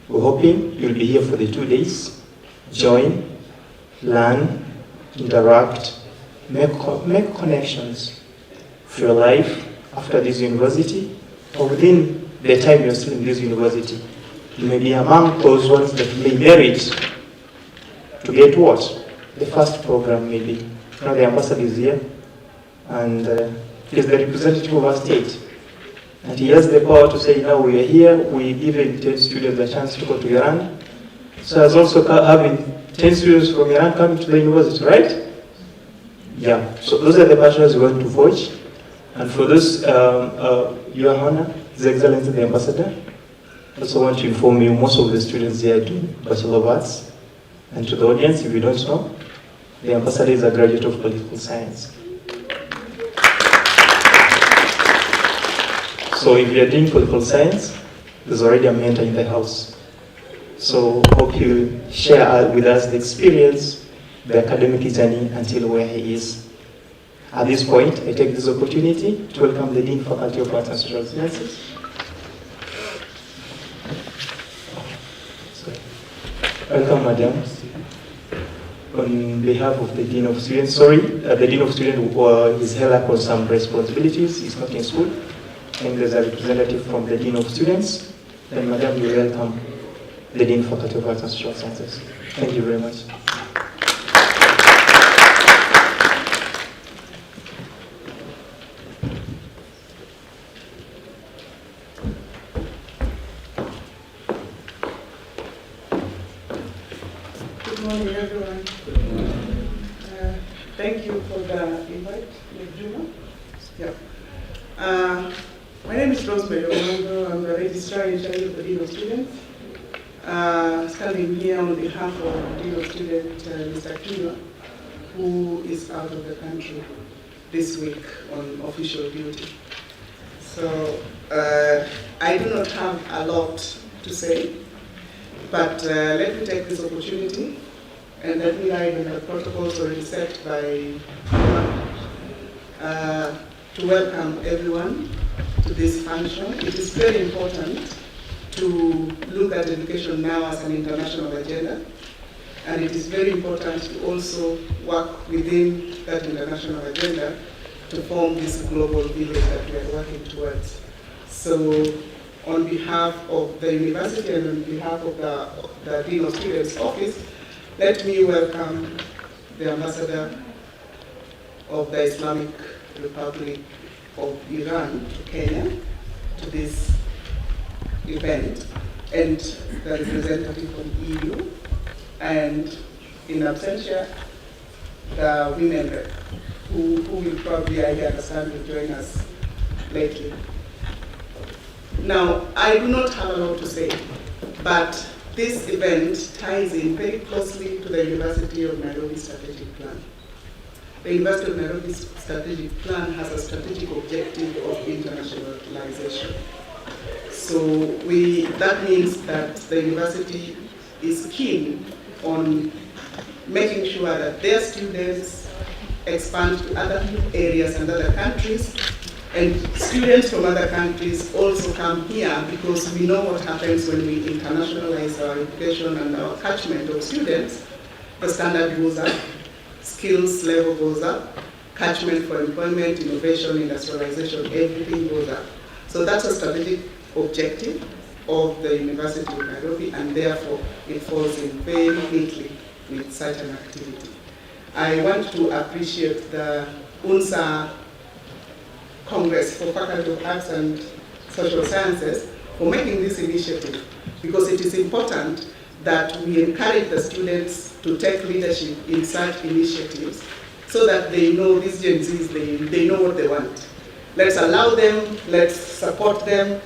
We're hoping you'll be here for the 2 days. Join, learn, interact, make connections for your life after this university, or within the time you're still in this university. You may be among those ones that may merit to get what? The first program maybe. Now the ambassador is here, and he's the representative of our state. And he has the power to say, now we are here, we give 10 students a chance to go to Iran. So as also having 10 students from Iran coming to the university, right? Yeah, so those are the partners we want to forge. And for this, Your Honor, His Excellency the Ambassador, I also want to inform you, most of the students here do Bachelor of Arts. And to the audience, if you don't know, the Ambassador is a graduate of political science. So if you're doing political science, there's already a mentor in the house. So hope you share with us the experience, the academic journey until where he is. At this point, I take this opportunity to welcome the Dean Faculty of Arts and Social Sciences. Welcome, Madam. On behalf of the Dean of Students, the Dean of Students is held up on some responsibilities. He's not in school. And there's a representative from the Dean of Students. Then, Madam, you welcome the Dean Faculty of Arts and Social Sciences. Thank you very much. Good morning, everyone. Thank you for the invite, Juma. Yeah. My name is Rosemary Omondo. I'm the registrar in charge of the Dean of Students. Standing here on behalf of the Dean of Students, Mr. Keynote, who is out of the country this week on official duty. So I do not have a lot to say, but let me take this opportunity and let me guide in the protocols already set by to welcome everyone to this function. It is very important to look at education now as an international agenda, and it is very important to also work within that international agenda to form this global village that we are working towards. So on behalf of the university and on behalf of the Dean of Students Office, let me welcome the Ambassador of the Islamic Republic of Iran to Kenya to this event, and the representative from EU, and in absentia, the women rep, who will probably, I understand, will join us later. Now, I do not have a lot to say, but this event ties in very closely to the University of Nairobi strategic plan. The University of Nairobi strategic plan has a strategic objective of internationalization. So that means that the university is keen on making sure that their students expand to other areas and other countries, and students from other countries also come here, because we know what happens when we internationalize our education and our catchment of students. The standard goes up, skills level goes up, catchment for employment, innovation, industrialization, everything goes up. So that's a strategic objective of the University of Nairobi, and therefore it falls in very neatly with such an activity. I want to appreciate the UNSA Congress for Faculty of Arts and Social Sciences for making this initiative, because it is important that we encourage the students to take leadership in such initiatives so that they know, these Gen Zs, they know what they want. Let's allow them, let's support them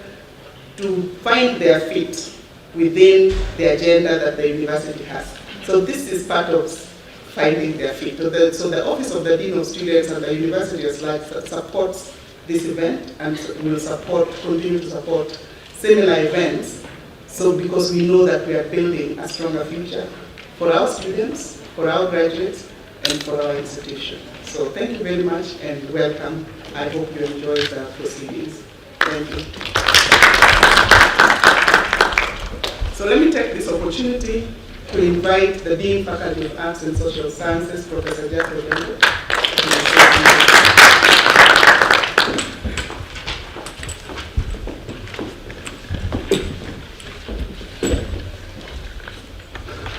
to find their fit within the agenda that the university has. So this is part of finding their fit. So the Office of the Dean of Students and the university as large supports this event, and will continue to support similar events. So because we know that we are building a stronger future for our students, for our graduates, and for our institution. So thank you very much and welcome. I hope you enjoy the proceedings. Thank you. So So let me take this opportunity to invite the Dean Faculty of Arts and Social Sciences, Professor Jacob Obengo.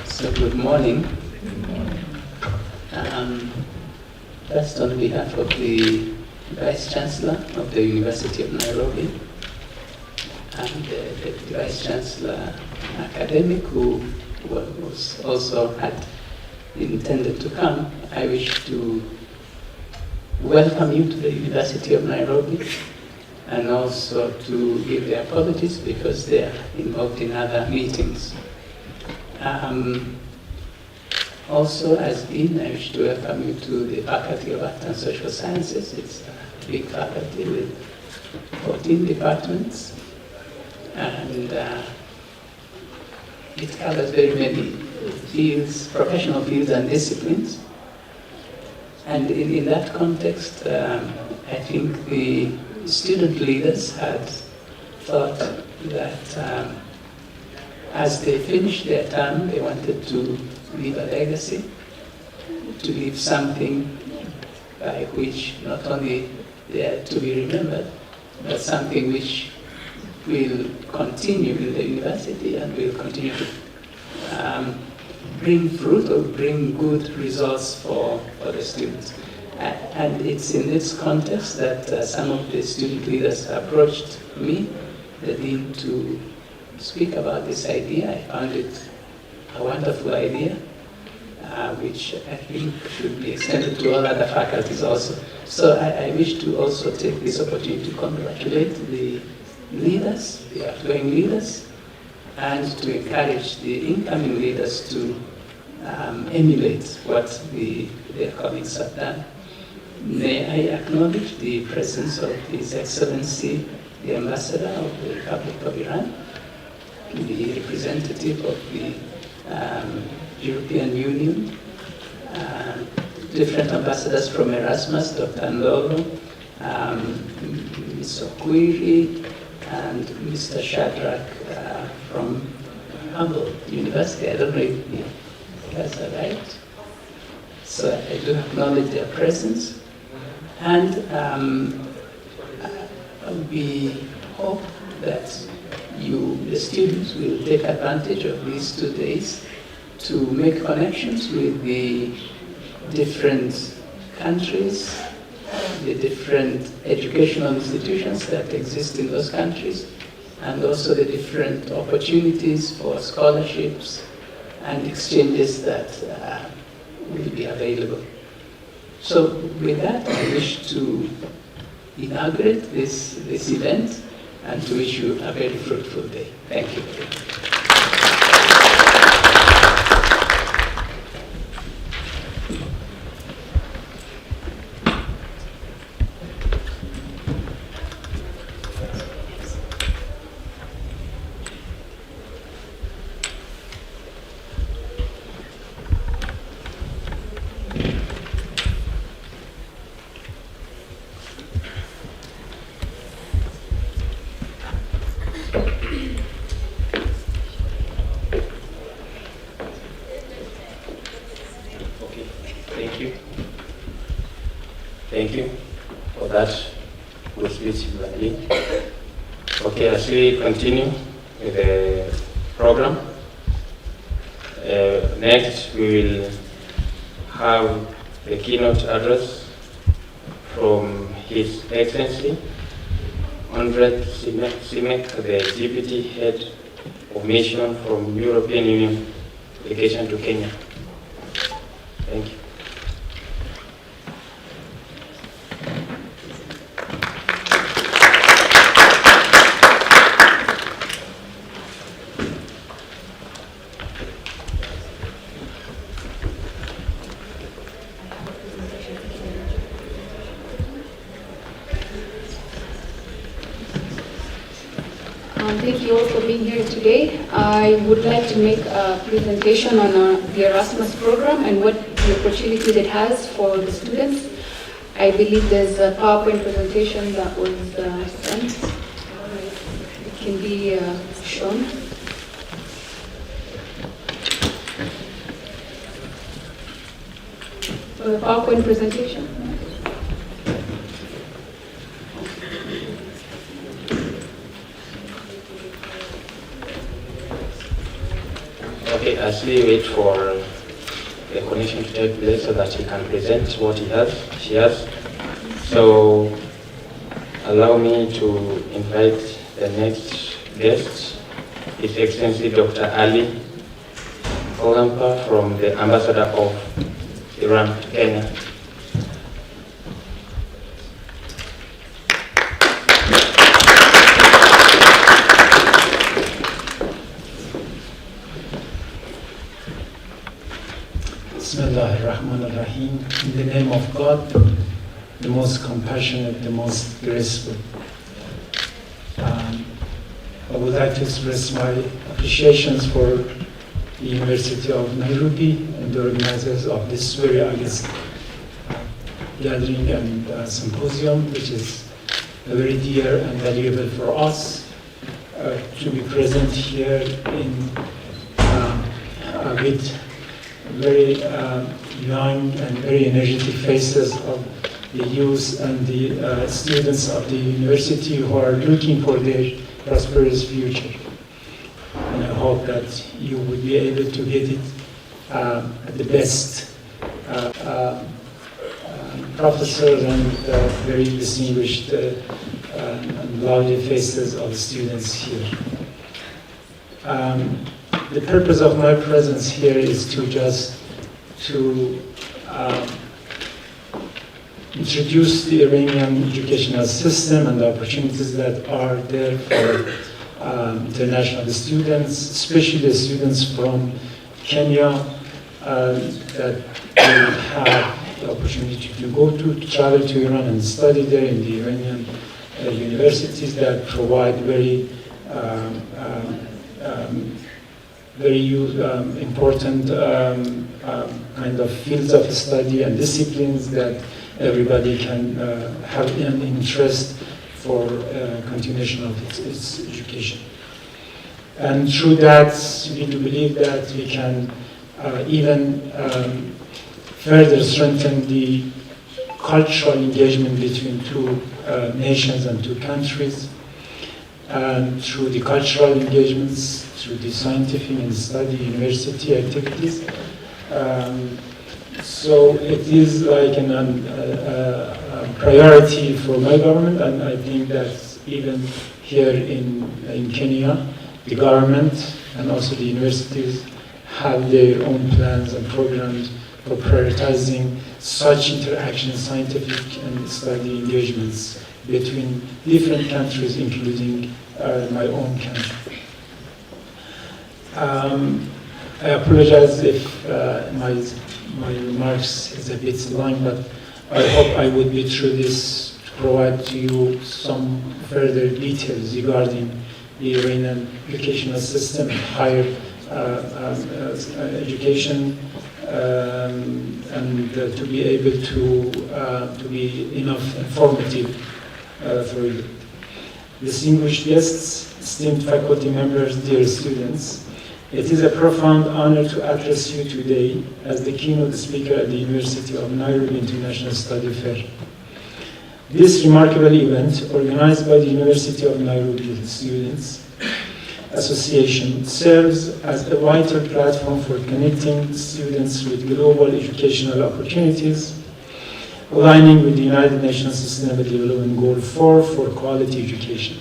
So good morning. First, on behalf of the Vice Chancellor of the University of Nairobi and the Vice Chancellor academic who was also had intended to come, I wish to welcome you to the University of Nairobi and also to give their apologies because they are involved in other meetings. Also, as Dean, I wish to welcome you to the Faculty of Art and Social Sciences. It's a big faculty with 14 departments, and it covers very many fields, professional fields and disciplines. And in that context, I think the student leaders had thought that as they finished their term, they wanted to leave a legacy, to leave something by which not only they are to be remembered, but something which will continue in the university and will continue to bring fruit or bring good results for the students. And it's in this context that some of the student leaders approached me, the dean, to speak about this idea. I found it a wonderful idea, which I think should be extended to all other faculties also. So I wish to also take this opportunity to congratulate the leaders, the outgoing leaders, and to encourage the incoming leaders to emulate what their colleagues have done. May I acknowledge the presence of His Excellency, the Ambassador of the Republic of Iran, the representative of the European Union, different ambassadors from Erasmus, Dr. Ndolo, Ms. Okwiri, and Mr. Shadrach from Humboldt University. I don't know if you guys are right. So I do acknowledge their presence. And we hope that the students, will take advantage of these 2 days to make connections with the different countries, the different educational institutions that exist in those countries, and also the different opportunities for scholarships and exchanges that will be available. So with that, I wish to inaugurate this event and to wish you a very fruitful day. Thank you very much. Thank you for that good speech, Vladimir. Okay, as we continue with the program, next we will have the keynote address from His Excellency, Andre Simek, the Deputy Head of Mission from European Union Delegation to Kenya. Thank you. Thank you all for being here today. I would like to make a presentation on the Erasmus program and what the opportunity it has for the students. I believe there's a PowerPoint presentation that was sent. It can be shown. PowerPoint presentation. Okay, as we wait for the connection to take place so that he can present what she has. So allow me to invite the next guest, His Excellency Dr. Ali Gholampour from the Ambassador of Iran to Kenya. Bismillahirrahmanirrahim. In the name of God, the most compassionate, the most graceful. I would like to express my appreciations for the University of Nairobi and the organizers of this very august gathering and symposium, which is very dear and valuable for us to be present here with very young and very energetic faces of the youth and the students of the university who are looking for their prosperous future. And I hope that you would be able to get it the best professors and very distinguished and lovely faces of the students here. The purpose of my presence here is to introduce the Iranian educational system and the opportunities that are there for international students, especially the students from Kenya that will have the opportunity to travel to Iran and study there in the Iranian universities that provide very important kind of fields of study and disciplines that everybody can have an interest for continuation of its education. And through that, we do believe that we can even further strengthen the cultural engagement between two nations and two countries. And through the cultural engagements, through the scientific and study university activities. So it is like a priority for my government, and I think that even here in Kenya, the government and also the universities have their own plans and programs for prioritizing such interactions, scientific and study engagements between different countries, including my own country. I apologize if my remarks is a bit long, but I hope I would be through this to provide to you some further details regarding the Iranian educational system and higher education, and to be able to be enough informative for you. Distinguished guests, esteemed faculty members, dear students, it is a profound honor to address you today as the keynote speaker at the University of Nairobi International Study Fair. This remarkable event, organized by the University of Nairobi Students Association, serves as a vital platform for connecting students with global educational opportunities, aligning with the United Nations Sustainable Development Goal 4 for quality education.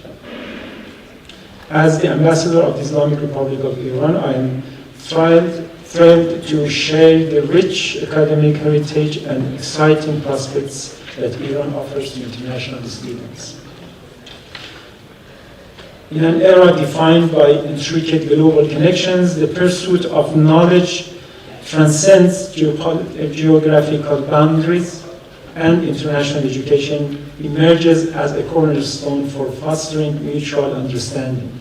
As the Ambassador of the Islamic Republic of Iran, I am thrilled to share the rich academic heritage and exciting prospects that Iran offers to international students. In an era defined by intricate global connections, the pursuit of knowledge transcends geographical boundaries, and international education emerges as a cornerstone for fostering mutual understanding,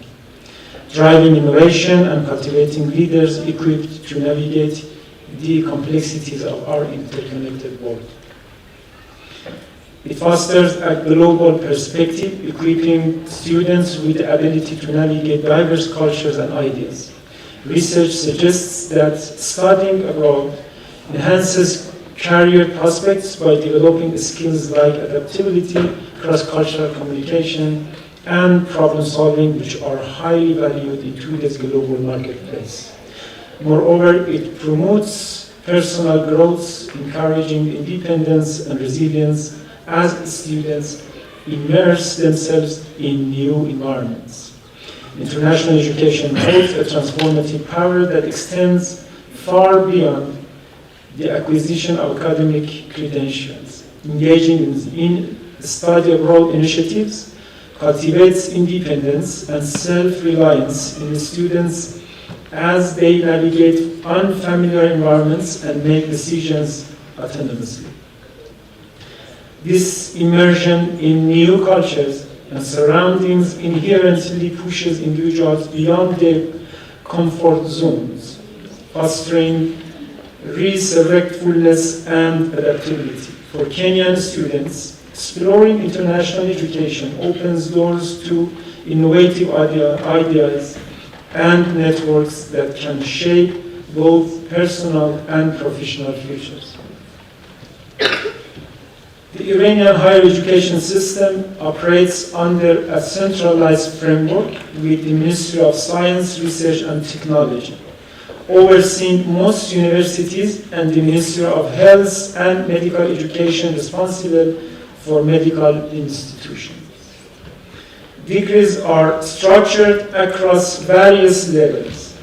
driving innovation and cultivating leaders equipped to navigate the complexities of our interconnected world. It fosters a global perspective, equipping students with the ability to navigate diverse cultures and ideas. Research suggests that studying abroad enhances career prospects by developing skills like adaptability, cross-cultural communication, and problem solving, which are highly valued in today's global marketplace. Moreover, it promotes personal growth, encouraging independence and resilience as students immerse themselves in new environments. International education holds a transformative power that extends far beyond the acquisition of academic credentials. Engaging in study abroad initiatives cultivates independence and self-reliance in the students as they navigate unfamiliar environments and make decisions autonomously. This immersion in new cultures and surroundings inherently pushes individuals beyond their comfort zones, fostering resourcefulness and adaptability. For Kenyan students, exploring international education opens doors to innovative ideas and networks that can shape both personal and professional futures. The Iranian higher education system operates under a centralized framework with the Ministry of Science, Research and Technology, overseeing most universities, and the Ministry of Health and Medical Education responsible for medical institutions. Degrees are structured across various levels,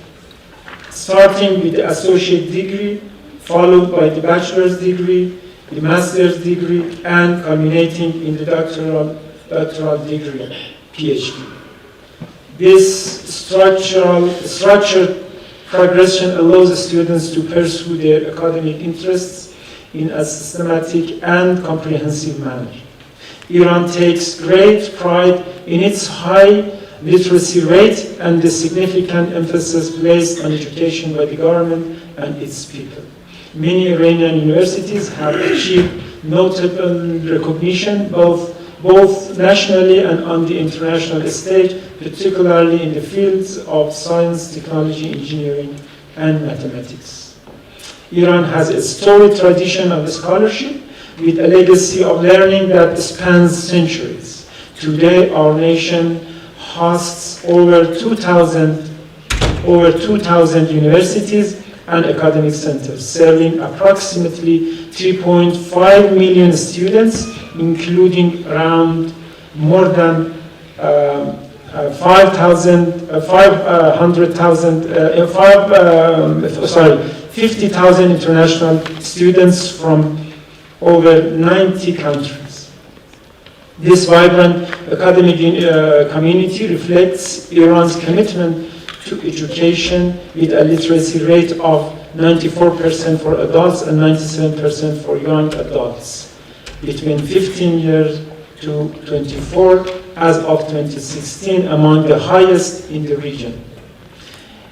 starting with the associate degree, followed by the bachelor's degree, the master's degree, and culminating in the doctoral degree, PhD. This structured progression allows students to pursue their academic interests in a systematic and comprehensive manner. Iran takes great pride in its high literacy rate and the significant emphasis placed on education by the government and its people. Many Iranian universities have achieved notable recognition both nationally and on the international stage, particularly in the fields of science, technology, engineering, and mathematics. Iran has a storied tradition of scholarship with a legacy of learning that spans centuries. Today, our nation hosts over 2,000 universities and academic centers, serving approximately 3.5 million students, including around more than 50,000 international students from over 90 countries. This vibrant academic community reflects Iran's commitment to education with a literacy rate of 94% for adults and 97% for young adults between 15 years to 24 as of 2016, among the highest in the region.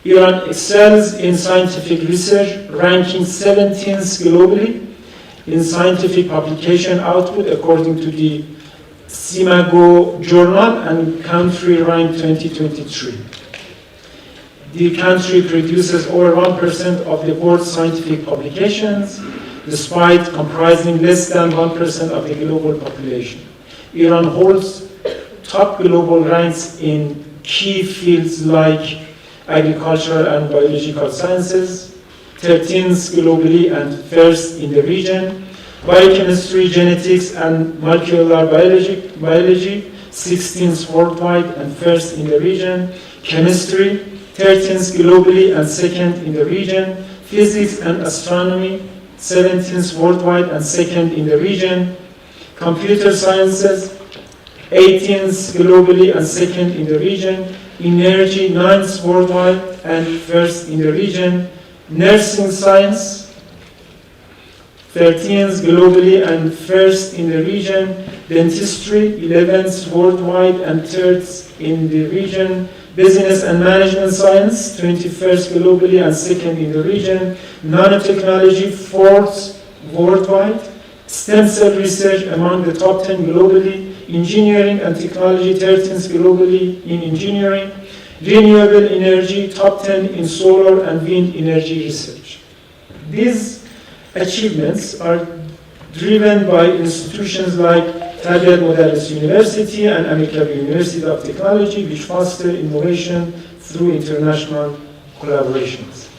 Iran excels in scientific research, ranking 17th globally in scientific publication output according to the Simago Journal and Country Rank 2023. The country produces over 1% of the world's scientific publications, despite comprising less than 1% of the global population. Iran holds top global ranks in key fields like agricultural and biological sciences, 13th globally and first in the region, biochemistry, genetics, and molecular biology, 16th worldwide and first in the region, chemistry, 13th globally and second in the region, physics and astronomy, 17th worldwide and second in the region, computer sciences, 18th globally and second in the region, energy, 9th worldwide and first in the region, nursing science, 13th globally and first in the region, dentistry, 11th worldwide and third in the region, business and management science, 21st globally and second in the region, nanotechnology, 4th worldwide, stem cell research among the top 10 globally, engineering and technology, 13th globally in engineering, renewable energy, top 10 in solar and wind energy research. These achievements are driven by institutions like Tabiat Modares University and American University of Technology, which foster innovation through international collaborations.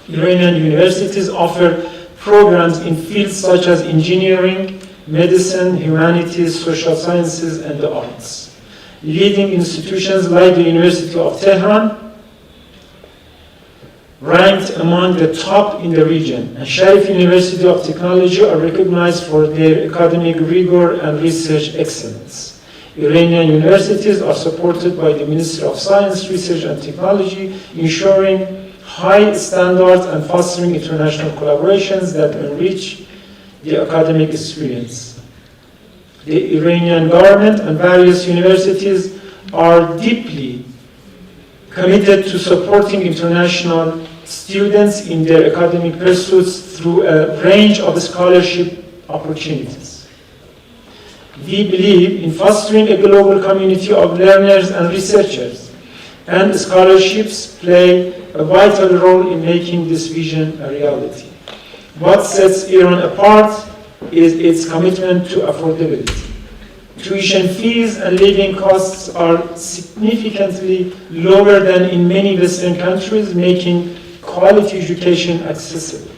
Iranian universities offer programs in fields such as engineering, medicine, humanities, social sciences, and the arts. Leading institutions like the University of Tehran ranked among the top in the region, and Sharif University of Technology are recognized for their academic rigor and research excellence. Iranian universities are supported by the Ministry of Science, Research and Technology, ensuring high standards and fostering international collaborations that enrich the academic experience. The Iranian government and various universities are deeply committed to supporting international students in their academic pursuits through a range of scholarship opportunities. We believe in fostering a global community of learners and researchers, and scholarships play a vital role in making this vision a reality. What sets Iran apart is its commitment to affordability. Tuition fees and living costs are significantly lower than in many Western countries, making quality education accessible.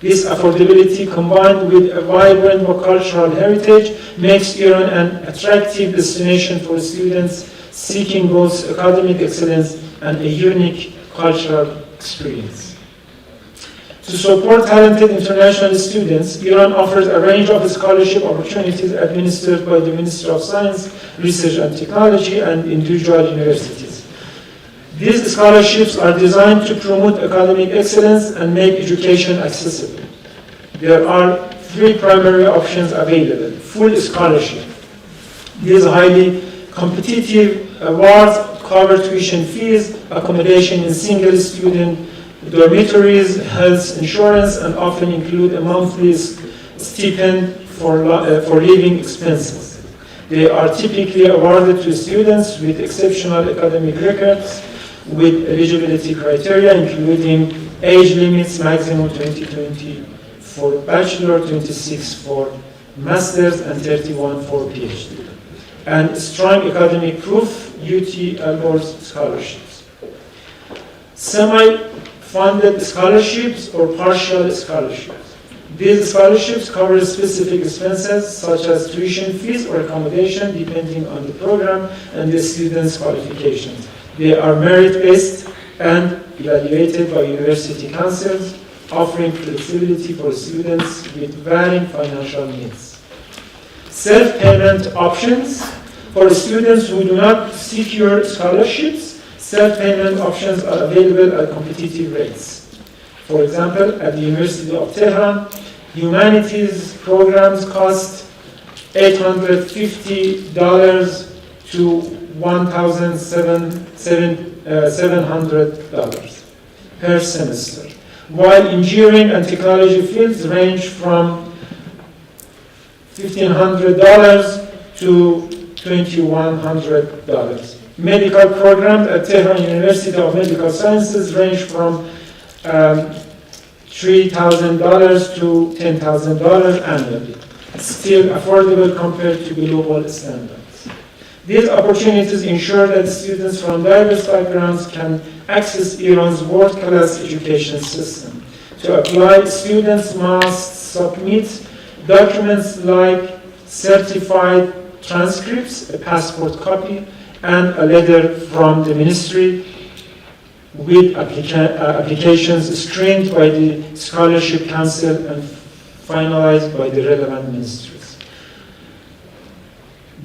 This affordability, combined with a vibrant cultural heritage, makes Iran an attractive destination for students seeking both academic excellence and a unique cultural experience. To support talented international students, Iran offers a range of scholarship opportunities administered by the Ministry of Science, Research and Technology, and individual universities. These scholarships are designed to promote academic excellence and make education accessible. There are three primary options available. Full scholarship. These highly competitive awards cover tuition fees, accommodation in single student dormitories, health insurance, and often include a monthly stipend for living expenses. They are typically awarded to students with exceptional academic records with eligibility criteria, including age limits, maximum 20 for bachelor, 26 for master's, and 31 for PhD. And strong academic proof, UT Alborz scholarships. Semi-funded scholarships or partial scholarships. These scholarships cover specific expenses such as tuition fees or accommodation depending on the program and the student's qualifications. They are merit-based and evaluated by university councils, offering flexibility for students with varying financial needs. Self-payment options. For students who do not secure scholarships, self-payment options are available at competitive rates. For example, at the University of Tehran, humanities programs cost $850 to $1,700 per semester, while engineering and technology fields range from $1,500 to $2,100. Medical programs at Tehran University of Medical Sciences range from $3,000 to $10,000 annually, still affordable compared to global standards. These opportunities ensure that students from diverse backgrounds can access Iran's world-class education system. To apply, students must submit documents like certified transcripts, a passport copy, and a letter from the ministry with applications screened by the Scholarship Council and finalized by the relevant ministries.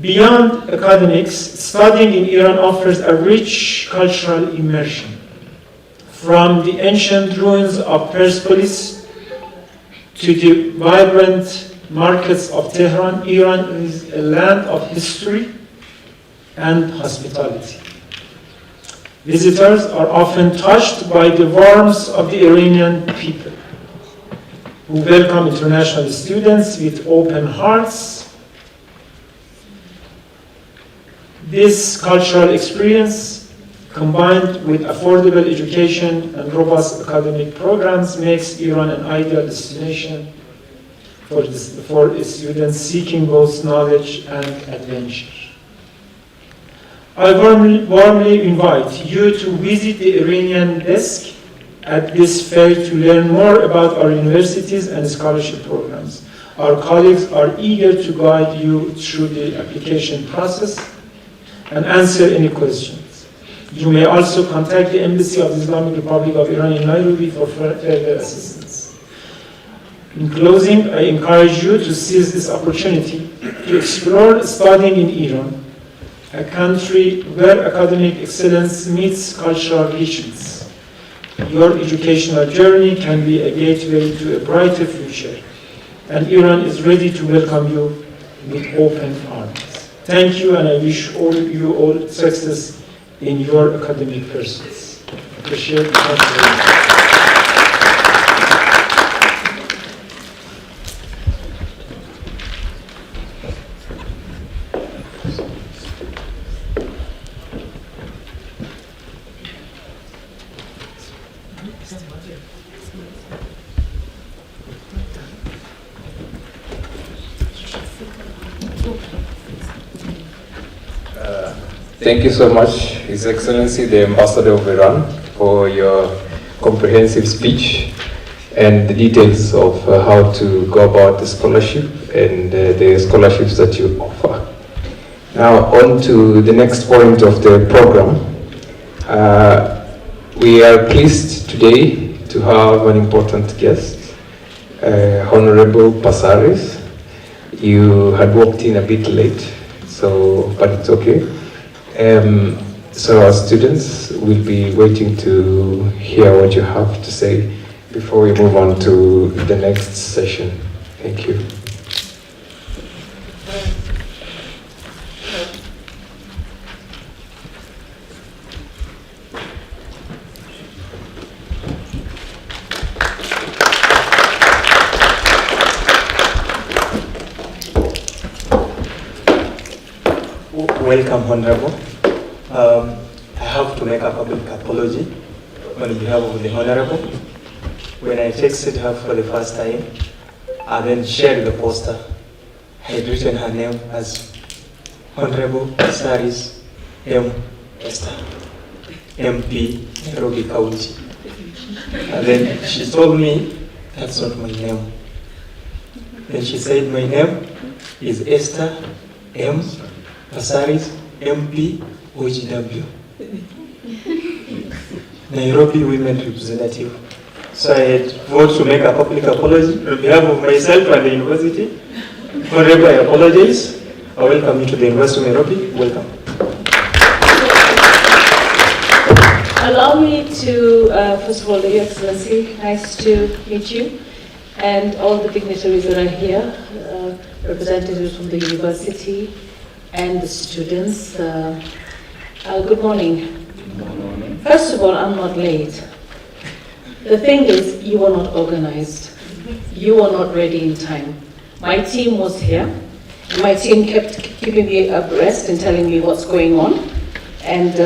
Beyond academics, studying in Iran offers a rich cultural immersion. From the ancient ruins of Persepolis to the vibrant markets of Tehran, Iran is a land of history and hospitality. Visitors are often touched by the warmth of the Iranian people, who welcome international students with open hearts. This cultural experience combined with affordable education and robust academic programs, makes Iran an ideal destination for students seeking both knowledge and adventure. I warmly invite you to visit the Iranian desk at this fair to learn more about our universities and scholarship programs. Our colleagues are eager to guide you through the application process and answer any questions. You may also contact the Embassy of the Islamic Republic of Iran in Nairobi for further assistance. In closing, I encourage you to seize this opportunity to explore studying in Iran, a country where academic excellence meets cultural richness. Your educational journey can be a gateway to a brighter future, and Iran is ready to welcome you with open arms. Thank you, and I wish you all success in your academic pursuits. Appreciate it. Thank you so much, His Excellency, the Ambassador of Iran, for your comprehensive speech and the details of how to go about the scholarship and the scholarships that you offer. Now, on to the next point of the program. We are pleased today to have an important guest, Honorable Pasaris. You had walked in a bit late, but it's okay. So our students will be waiting to hear what you have to say before we move on to the next session. Thank you. Welcome, Honorable. I have to make a public apology on behalf of the Honorable. When I texted her for the first time, and then shared the poster, I had written her name as Honorable Saris M. Esther, MP, Nairobi County. And then she told me, that's not my name. Then she said, my name is Esther M. Pasaris, MP, OGW. Nairobi Women Representative. So I had voted to make a public apology on behalf of myself and the university. Honorable, I apologize. I welcome you to the University of Nairobi. Welcome. Allow me to, first of all, Your Excellency, nice to meet you, and all the dignitaries that are here, representatives from the university, and the students. Good morning. First of all, I'm not late. The thing is, you were not organized. You were not ready in time. My team was here. My team kept keeping me abreast and telling me what's going on. And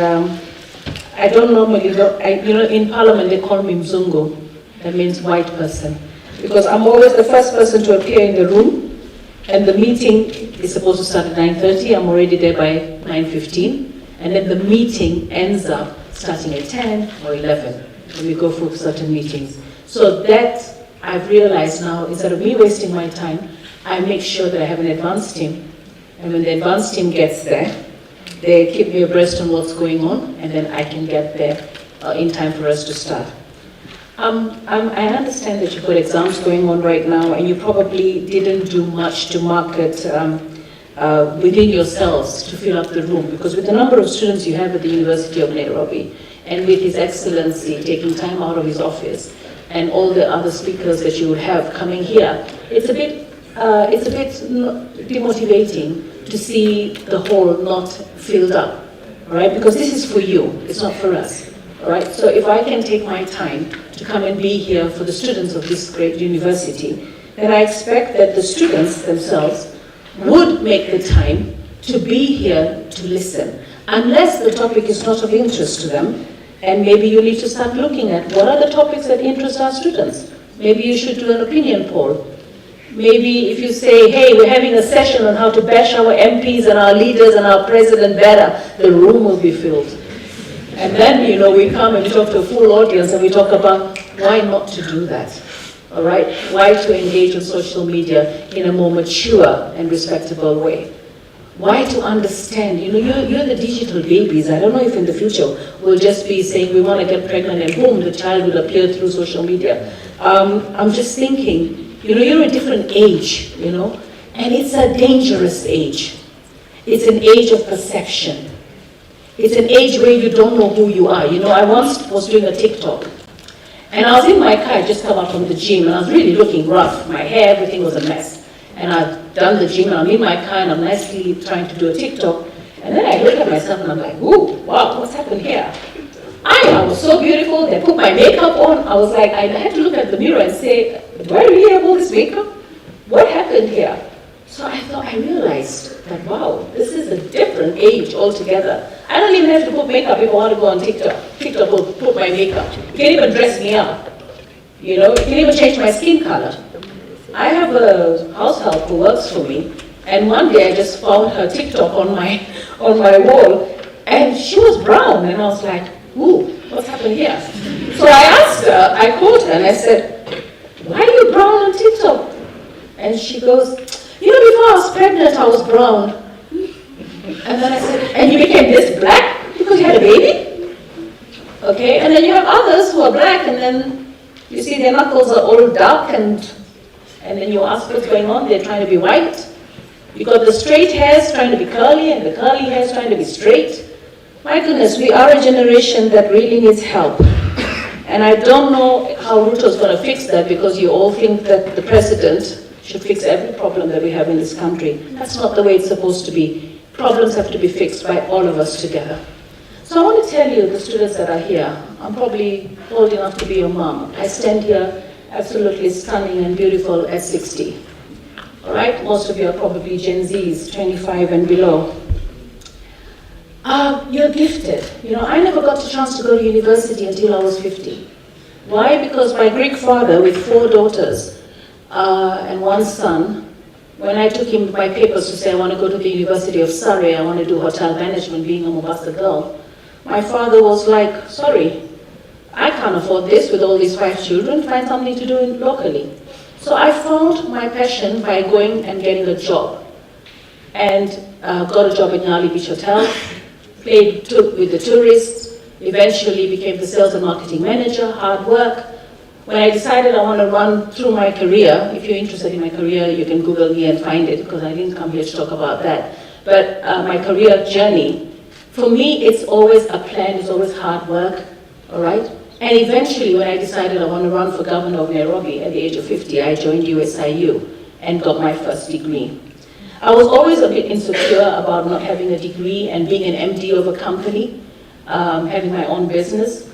I don't normally, in Parliament they call me Mzungu. That means white person. Because I'm always the first person to appear in the room. And the meeting is supposed to start at 9:30. I'm already there by 9:15. And then the meeting ends up starting at 10 or 11 when we go for certain meetings. So that I've realized now, instead of me wasting my time, I make sure that I have an advanced team. And when the advanced team gets there, they keep me abreast on what's going on, and then I can get there in time for us to start. I understand that you've got exams going on right now, and you probably didn't do much to market within yourselves to fill up the room, because with the number of students you have at the University of Nairobi, and with His Excellency taking time out of his office, and all the other speakers that you would have coming here, it's a bit demotivating to see the hall not filled up, right? Because this is for you, it's not for us, right? So if I can take my time to come and be here for the students of this great university, then I expect that the students themselves would make the time to be here to listen. unless the topic is not of interest to them. And maybe you need to start looking at what are the topics that interest our students. Maybe you should do an opinion poll. Maybe if you say, hey, we're having a session on how to bash our MPs and our leaders and our president better, the room will be filled. And then, you know, we come and we talk to a full audience and we talk about why not to do that, all right? Why to engage in social media in a more mature and respectable way. Why to understand, you know, you're the digital babies. I don't know if in the future we'll just be saying we want to get pregnant and boom, the child will appear through social media. I'm just thinking, you know, you're a different age, you know, and it's a dangerous age. It's an age of perception. It's an age where you don't know who you are. You know, I once was doing a TikTok, and I was in my car, I just come out from the gym, and I was really looking rough. My hair, everything was a mess. And I've done the gym, and I'm in my car, and I'm nicely trying to do a TikTok. And then I look at myself, and I'm like, ooh, wow, what's happened here? I was so beautiful. They put my makeup on. I was like, I had to look at the mirror and say, do I really have all this makeup? What happened here? So I realized that, wow, this is a different age altogether. I don't even have to put makeup if I want to go on TikTok. TikTok will put my makeup. You can't even dress me up. You know, you can even change my skin color. I have a house help who works for me, and one day I just found her TikTok on my wall, and she was brown, and I was like, ooh, what's happened here? So I asked her, I called her, and I said, why are you brown on TikTok? And she goes, you know, before I was pregnant, I was brown. And then I said, and you became this black because you had a baby? Okay, and then you have others who are black, and then you see their knuckles are all dark, and then you ask what's going on, they're trying to be white. You got the straight hairs trying to be curly, and the curly hairs trying to be straight. My goodness, we are a generation that really needs help. And I don't know how Ruto's going to fix that, because you all think that the president should fix every problem that we have in this country. That's not the way it's supposed to be. Problems have to be fixed by all of us together. So I want to tell you, the students that are here, I'm probably old enough to be your mom. I stand here absolutely stunning and beautiful at 60. All right, most of you are probably Gen Zs, 25 and below. You're gifted. You know, I never got the chance to go to university until I was 50. Why? Because my Greek father, with 4 daughters and 1 son, when I took him my papers to say I want to go to the University of Surrey, I want to do hotel management, being a Mombasa girl, my father was like, sorry, I can't afford this with all these 5 children, find something to do locally. So I found my passion by going and getting a job. And got a job at Nyali Beach Hotel, played with the tourists, eventually became the sales and marketing manager, hard work. When I decided I want to run through my career, if you're interested in my career, you can Google me and find it, because I didn't come here to talk about that. But my career journey, for me, it's always a plan, it's always hard work, all right? And eventually, when I decided I want to run for governor of Nairobi at the age of 50, I joined USIU and got my first degree. I was always a bit insecure about not having a degree and being an MD of a company, having my own business.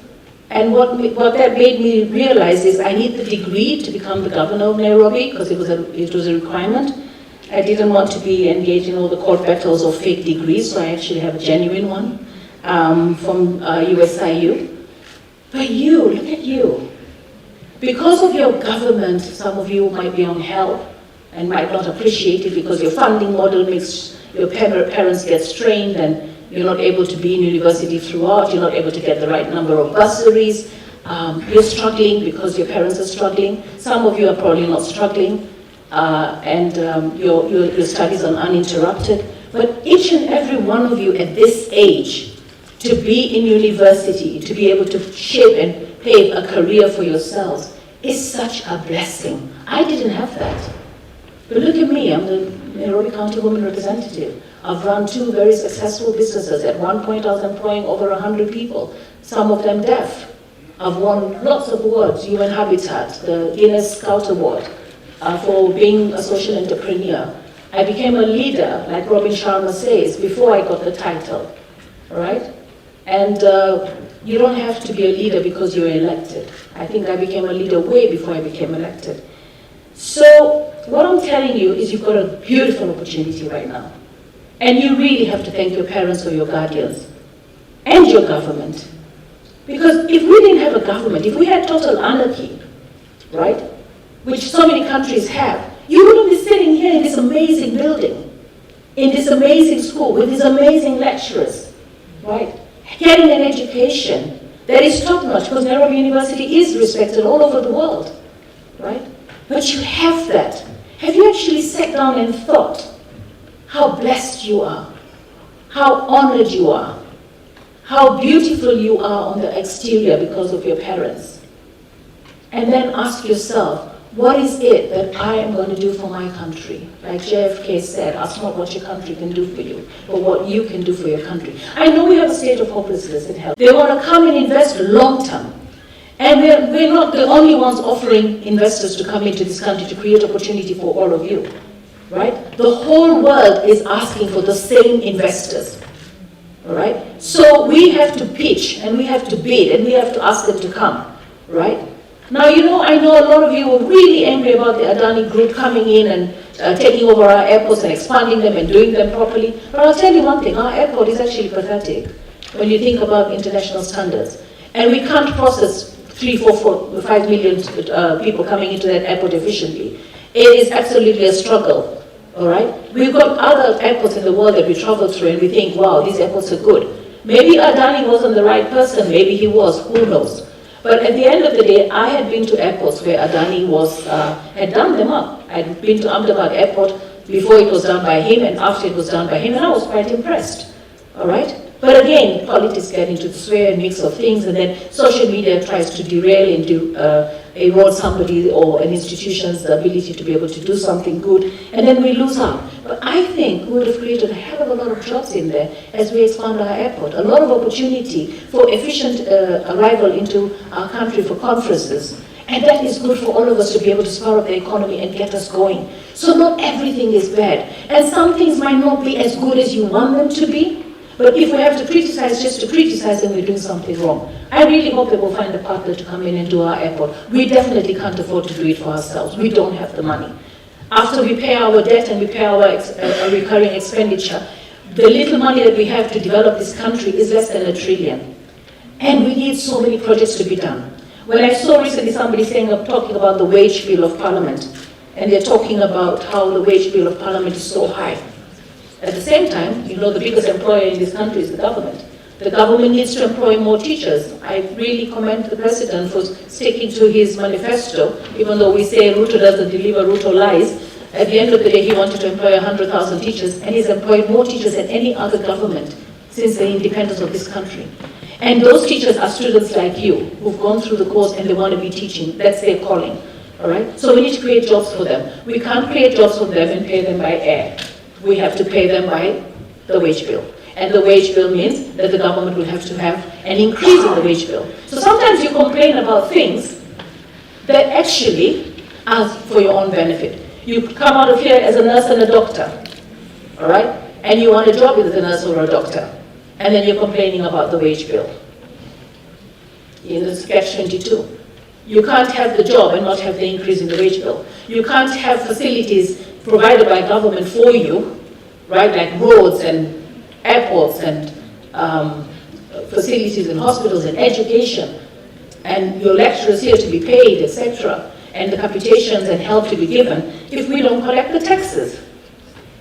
And what that made me realize is I need the degree to become the governor of Nairobi, because it was a requirement. I didn't want to be engaged in all the court battles of fake degrees, so I actually have a genuine one from USIU. But you, look at you. Because of your government, some of you might be on help and might not appreciate it, because your funding model makes your parents get strained, and you're not able to be in university throughout, you're not able to get the right number of bursaries, you're struggling because your parents are struggling. Some of you are probably not struggling, and your studies are uninterrupted. But each and every one of you at this age, to be in university, to be able to shape and pave a career for yourselves, is such a blessing. I didn't have that. But look at me, I'm the Nairobi County Women Representative. I've run 2 very successful businesses. At one point I was employing over 100 people, some of them deaf. I've won lots of awards, UN Habitat, the Guinness Scout Award, for being a social entrepreneur. I became a leader, like Robin Sharma says, before I got the title, all right? And you don't have to be a leader because you're elected. I think I became a leader way before I became elected. So what I'm telling you is you've got a beautiful opportunity right now. And you really have to thank your parents or your guardians and your government. Because if we didn't have a government, if we had total anarchy, right, which so many countries have, you wouldn't be sitting here in this amazing building, in this amazing school, with these amazing lecturers, right, getting an education that is top-notch, because Nairobi University is respected all over the world, right? But you have that. Have you actually sat down and thought how blessed you are, how honored you are, how beautiful you are on the exterior because of your parents? And then ask yourself, what is it that I am going to do for my country? Like JFK said, ask not what your country can do for you, but what you can do for your country. I know we have a state of hopelessness in health. They want to come and invest long term. And we're not the only ones offering investors to come into this country to create opportunity for all of you, right? The whole world is asking for the same investors, all right? So we have to pitch, and we have to bid, and we have to ask them to come, right? Now, you know, I know a lot of you were really angry about the Adani group coming in and taking over our airports and expanding them and doing them properly. But I'll tell you one thing, our airport is actually pathetic when you think about international standards. And we can't process 3, 4, 5 million people coming into that airport efficiently. It is absolutely a struggle, all right? We've got other airports in the world that we travel through and we think, wow, these airports are good. Maybe Adani wasn't the right person, maybe he was, who knows? But at the end of the day, I had been to airports where Adani had done them up. I'd been to Ahmedabad airport before it was done by him and after it was done by him, and I was quite impressed, all right? But again, politics get into the sway and mix of things, and then social media tries to derail and erode somebody or an institution's ability to be able to do something good, and then we lose out. But I think we would have created a hell of a lot of jobs in there as we expand our airport, a lot of opportunity for efficient arrival into our country for conferences. And that is good for all of us to be able to spur up the economy and get us going. So not everything is bad. And some things might not be as good as you want them to be, but if we have to criticize just to criticize, then we're doing something wrong. I really hope that we'll find a partner to come in and do our airport. We definitely can't afford to do it for ourselves. We don't have the money. After we pay our debt and we pay our recurring expenditure, the little money that we have to develop this country is less than $1 trillion. And we need so many projects to be done. When I saw recently somebody talking about the wage bill of Parliament, and they're talking about how the wage bill of Parliament is so high. At the same time, you know, the biggest employer in this country is the government. The government needs to employ more teachers. I really commend the president for sticking to his manifesto, even though we say Ruto doesn't deliver, Ruto lies. At the end of the day, he wanted to employ 100,000 teachers, and he's employed more teachers than any other government since the independence of this country. And those teachers are students like you, who've gone through the course and they want to be teaching. That's their calling, all right? So we need to create jobs for them. We can't create jobs for them and pay them by air. We have to pay them by the wage bill. And the wage bill means that the government will have to have an increase in the wage bill. So sometimes you complain about things that actually are for your own benefit. You come out of here as a nurse and a doctor, all right? And you want a job as a nurse or a doctor. And then you're complaining about the wage bill. In the catch-22. You can't have the job and not have the increase in the wage bill. You can't have facilities provided by government for you, right, like roads and airports and facilities and hospitals and education, and your lecturers here to be paid, etc., and the computations and help to be given if we don't collect the taxes.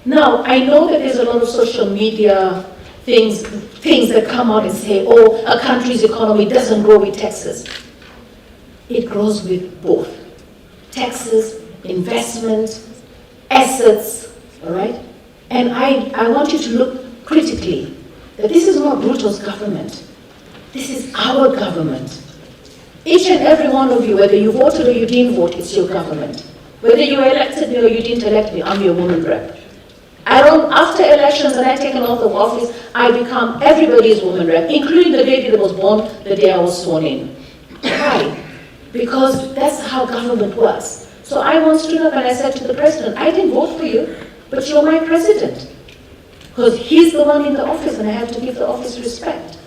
Now, I know that there's a lot of social media things that come out and say, oh, a country's economy doesn't grow with taxes. It grows with both. Taxes, investment, assets, all right? And I want you to look critically that this is not Ruto's government. This is our government. Each and every one of you, whether you voted or you didn't vote, it's your government. Whether you elected me or you didn't elect me, I'm your woman rep. After elections and I taken oath of office, I become everybody's woman rep, including the baby that was born the day I was sworn in. Why? Because that's how government works. So I once stood up and I said to the president, I didn't vote for you, but you're my president. Because he's the one in the office and I have to give the office respect.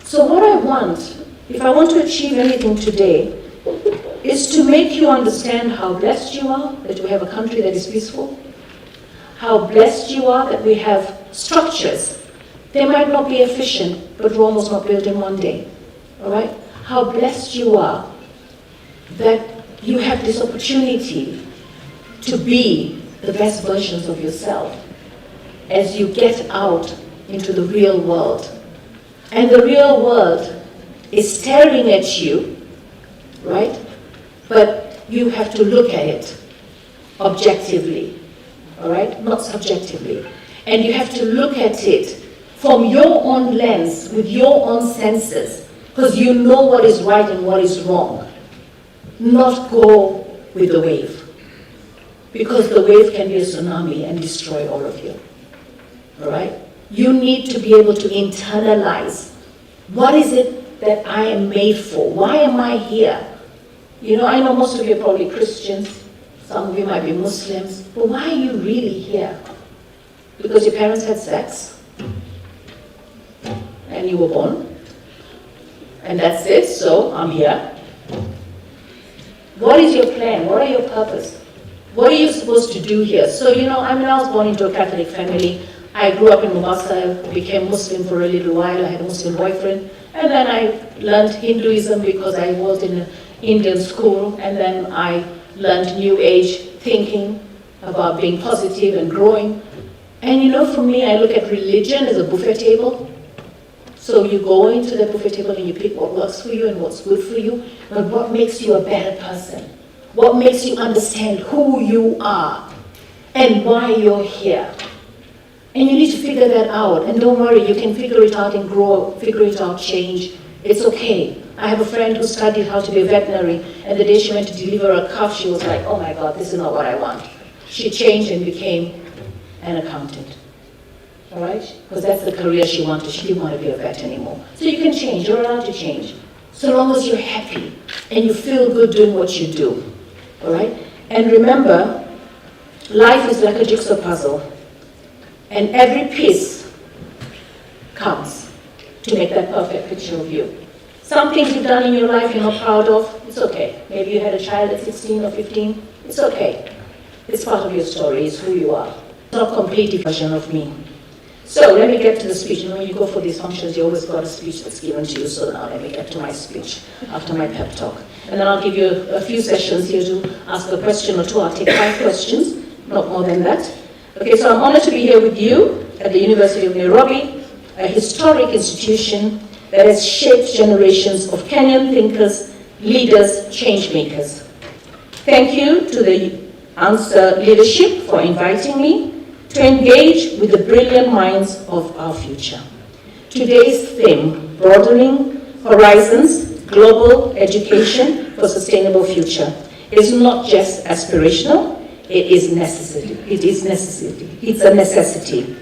So what I want, if I want to achieve anything today, is to make you understand how blessed you are that we have a country that is peaceful, how blessed you are that we have structures. They might not be efficient, but Rome was not built in one day. All right? How blessed you are that you have this opportunity to be the best versions of yourself as you get out into the real world. And the real world is staring at you, right? But you have to look at it objectively, all right? Not subjectively. And you have to look at it from your own lens, with your own senses, because you know what is right and what is wrong. Not go with the wave, because the wave can be a tsunami and destroy all of you, all right? You need to be able to internalize, what is it that I am made for? Why am I here? You know, I know most of you are probably Christians, some of you might be Muslims, but why are you really here? Because your parents had sex, and you were born, and that's it, so I'm here. What is your plan? What are your purpose? What are you supposed to do here? So, you know, I was born into a Catholic family. I grew up in Mombasa, became Muslim for a little while. I had a Muslim boyfriend. And then I learned Hinduism because I was in an Indian school. And then I learned New Age thinking about being positive and growing. And you know, for me, I look at religion as a buffet table. So you go into the buffet table and you pick what works for you and what's good for you, but what makes you a better person? What makes you understand who you are and why you're here? And you need to figure that out. And don't worry, you can figure it out and grow, figure it out, change. It's okay. I have a friend who studied how to be a veterinary, and the day she went to deliver a calf, she was like, oh my God, this is not what I want. She changed and became an accountant. All right? Because that's the career she wanted. She didn't want to be a vet anymore. So you can change. You're allowed to change. So long as you're happy and you feel good doing what you do. All right? And remember, life is like a jigsaw puzzle. And every piece counts to make that perfect picture of you. Some things you've done in your life you're not proud of, it's okay. Maybe you had a child at 16 or 15, it's okay. It's part of your story, it's who you are. It's not a complete version of me. So let me get to the speech. And when you go for these functions, you always got a speech that's given to you. So now let me get to my speech after my pep talk. And then I'll give you a few sessions here to ask a question or two. I'll take 5 questions, not more than that. Okay, so I'm honored to be here with you at the University of Nairobi, a historic institution that has shaped generations of Kenyan thinkers, leaders, change makers. Thank you to the ANSA leadership for inviting me to engage with the brilliant minds of our future. Today's theme, Broadening Horizons, Global Education for Sustainable Future, is not just aspirational, it is necessity. It's a necessity.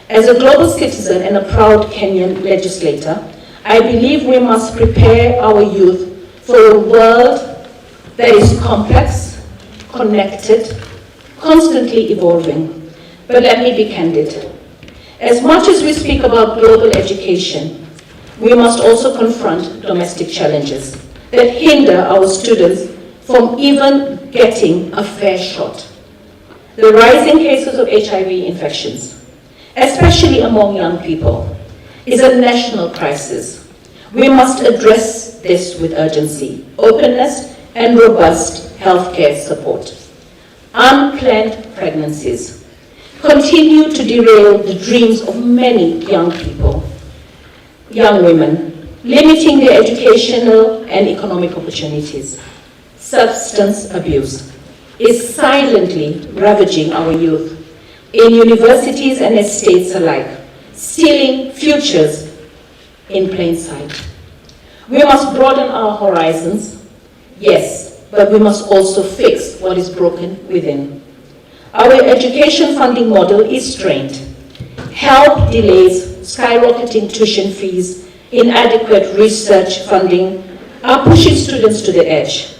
As a global citizen and a proud Kenyan legislator, I believe we must prepare our youth for a world that is complex, connected, constantly evolving. But let me be candid. As much as we speak about global education, we must also confront domestic challenges that hinder our students from even getting a fair shot. The rising cases of HIV infections, especially among young people, is a national crisis. We must address this with urgency, openness, and robust healthcare support. Unplanned pregnancies continue to derail the dreams of many young people, young women, limiting their educational and economic opportunities. Substance abuse is silently ravaging our youth in universities and estates alike, stealing futures in plain sight. We must broaden our horizons, yes, but we must also fix what is broken within. Our education funding model is strained. Help delays, skyrocketing tuition fees, inadequate research funding are pushing students to the edge.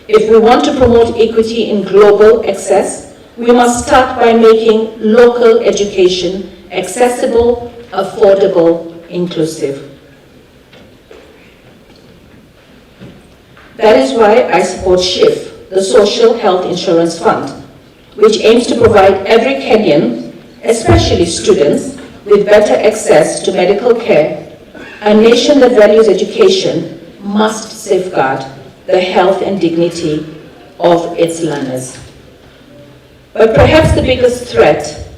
If we want to promote equity in global access, we must start by making local education accessible, affordable, inclusive. That is why I support SHIF, the Social Health Insurance Fund, which aims to provide every Kenyan, especially students, with better access to medical care, a nation that values education must safeguard the health and dignity of its learners. But perhaps the biggest threat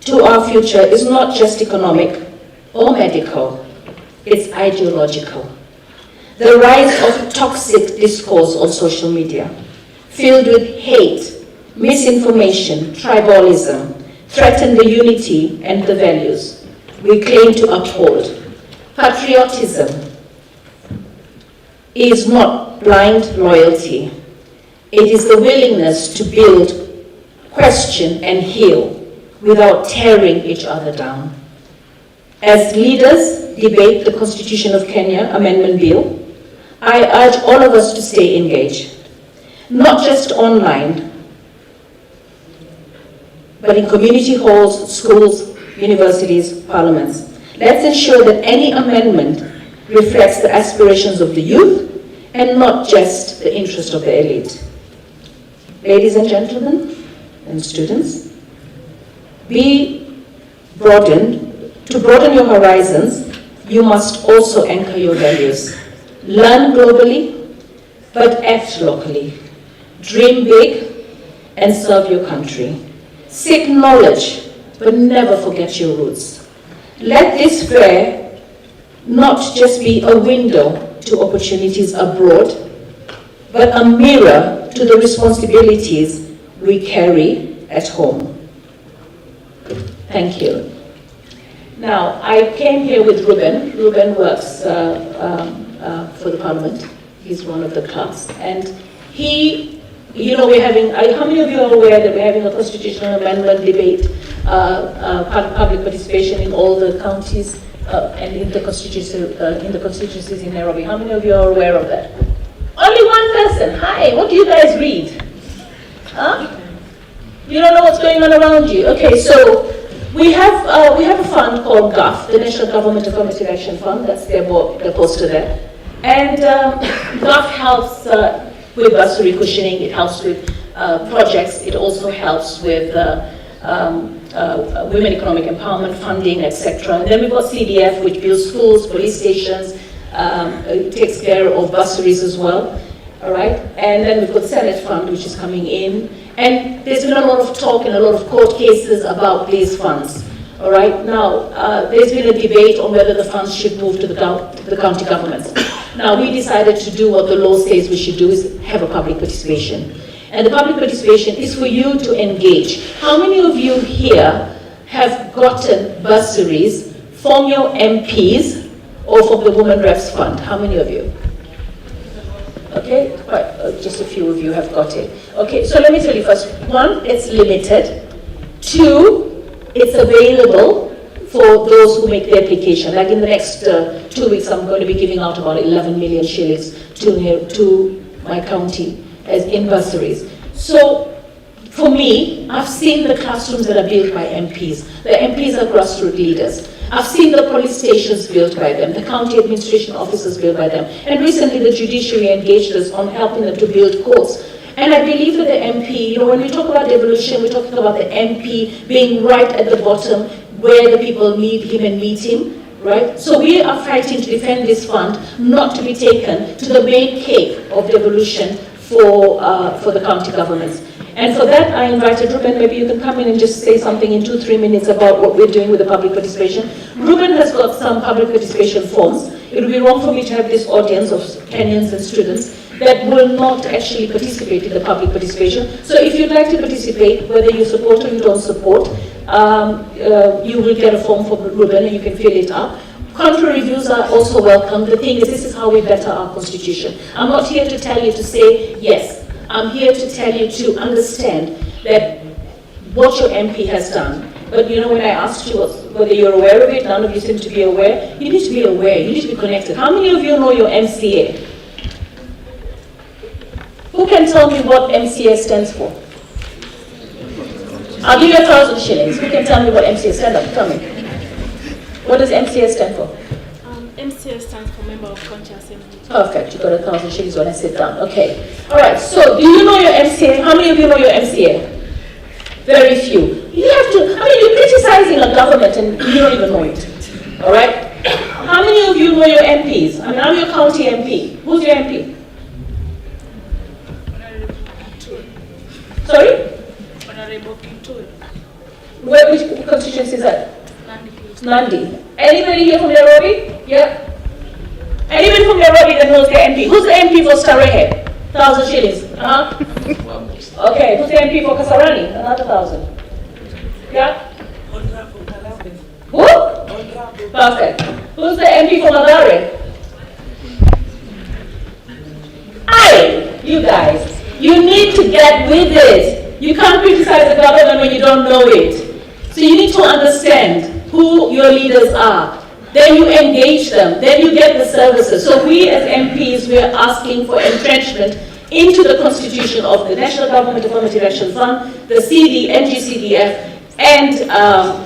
to our future is not just economic or medical, it's ideological. The rise of toxic discourse on social media, filled with hate, misinformation, tribalism, threaten the unity and the values we claim to uphold. Patriotism is not blind loyalty. It is the willingness to build, question, and heal without tearing each other down. As leaders debate the Constitution of Kenya Amendment Bill, I urge all of us to stay engaged, not just online, but in community halls, schools, universities, parliaments. Let's ensure that any amendment reflects the aspirations of the youth and not just the interest of the elite. Ladies and gentlemen and students, to broaden your horizons, you must also anchor your values. Learn globally, but act locally. Dream big and serve your country. Seek knowledge, but never forget your roots. Let this fair not just be a window to opportunities abroad, but a mirror to the responsibilities we carry at home. Thank you. Now, I came here with Ruben. Ruben works for the Parliament. He's one of the clerks. And he, we're having, how many of you are aware that we're having a constitutional amendment debate, public participation in all the counties and in the constituencies in Nairobi? How many of you are aware of that? Only one person. Hi, what do you guys read? Huh? You don't know what's going on around you. Okay, so we have a fund called GAF, the National Government Affirmative Action Fund. That's their poster there. And GAF helps with bursary cushioning. It helps with projects. It also helps with women economic empowerment funding, etc. And then we've got CDF, which builds schools, police stations. It takes care of bursaries as well. All right. And then we've got Senate Fund, which is coming in. And there's been a lot of talk and a lot of court cases about these funds. All right. Now, there's been a debate on whether the funds should move to the county governments. Now, we decided to do what the law says we should do, is have a public participation. And the public participation is for you to engage. How many of you here have gotten bursaries from your MPs or from the Women Reps Fund? How many of you? Okay, just a few of you have got it. Okay, so let me tell you first. One, it's limited. Two, it's available for those who make the application. Like in the next 2 weeks, I'm going to be giving out about 11 million shillings to my county as in bursaries. So for me, I've seen the classrooms that are built by MPs. The MPs are grassroots leaders. I've seen the police stations built by them, the county administration offices built by them, and recently the judiciary engaged us on helping them to build courts. And I believe that the MP, when we talk about devolution, we're talking about the MP being right at the bottom where the people need him and meet him, right? So we are fighting to defend this fund not to be taken to the main cave of devolution for the county governments. And for that, I invited Ruben. Maybe you can come in and just say something in 2-3 minutes about what we're doing with the public participation. Ruben has got some public participation forms. It would be wrong for me to have this audience of Kenyans and students that will not actually participate in the public participation. So if you'd like to participate, whether you support or you don't support, you will get a form from Ruben and you can fill it up. Contrary views are also welcome. The thing is, this is how we better our constitution. I'm not here to tell you to say yes. I'm here to tell you to understand that what your MP has done. But when I asked you whether you're aware of it, none of you seem to be aware. You need to be aware. You need to be connected. How many of you know your MCA? Who can tell me what MCA stands for? I'll give you 1,000 shillings. Who can tell me what MCA stands for? Tell me. What does MCA stand for? MCA stands for Member of County Assembly. Perfect. You got 1,000 shillings when I sit down. Okay. All right. So, do you know your MCA? How many of you know your MCA? Very few. You have to, I mean, you're criticizing a government and you don't even know it. All right? How many of you know your MPs? I mean, I'm your county MP. Who's your MP? Sorry? Which constituency is that? Nandi. Anybody here from Nairobi? Yeah? Anybody from Nairobi that knows the MP? Who's the MP for Starehe? 1,000 shillings. Okay, who's the MP for Kasarani? Another 1,000. Yeah? Who? Perfect. Who's the MP for Madare? You guys, you need to get with it. You can't criticize the government when you don't know it. So you need to understand who your leaders are. Then you engage them. Then you get the services. So we as MPs, we are asking for entrenchment into the constitution of the National Government Affirmative Action Fund, the CD, NGCDF, and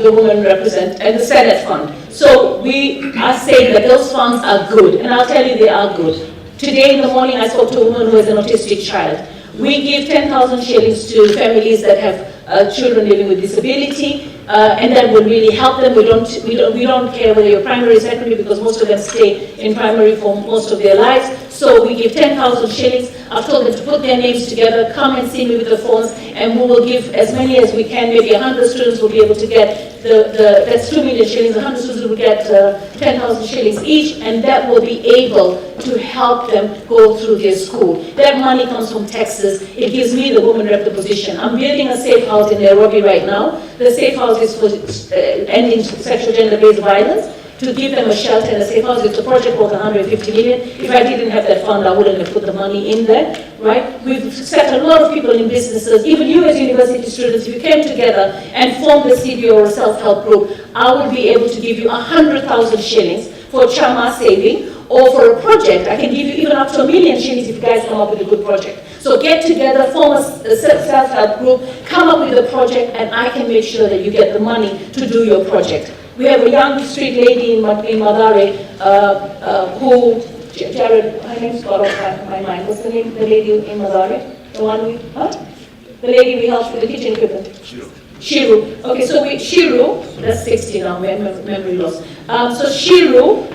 the Women Represent, and the Senate Fund. So we are saying that those funds are good, and I'll tell you they are good. Today in the morning I spoke to a woman who has an autistic child. We give 10,000 shillings to families that have children living with disability, and that will really help them. We don't care whether you're primary or secondary, because most of them stay in primary for most of their lives. So we give 10,000 shillings. I've told them to put their names together, come and see me with the forms, and we will give as many as we can. Maybe 100 students will be able to get that's 2 million shillings. 100 students will get 10,000 shillings each, and that will be able to help them go through their school. That money comes from Texas. It gives me, the woman rep, the position. I'm building a safe house in Nairobi right now. The safe house is for ending sexual gender-based violence, to give them a shelter and a safe house. It's a project worth 150 million. If I didn't have that fund, I wouldn't have put the money in there, right? We've set a lot of people in businesses. Even you as university students, if you came together and formed a CBO or a self-help group, I would be able to give you 100,000 shillings for Chama saving, or for a project. I can give you even up to 1 million shillings if you guys come up with a good project. So get together, form a self-help group, come up with a project, and I can make sure that you get the money to do your project. We have a young street lady in Madare who, Jared, her name's got off my mind. What's the name of the lady in Madare? The one we, The lady we helped with the kitchen equipment? Shiru. Okay, so Shiru, that's 60 now, memory loss. So Shiru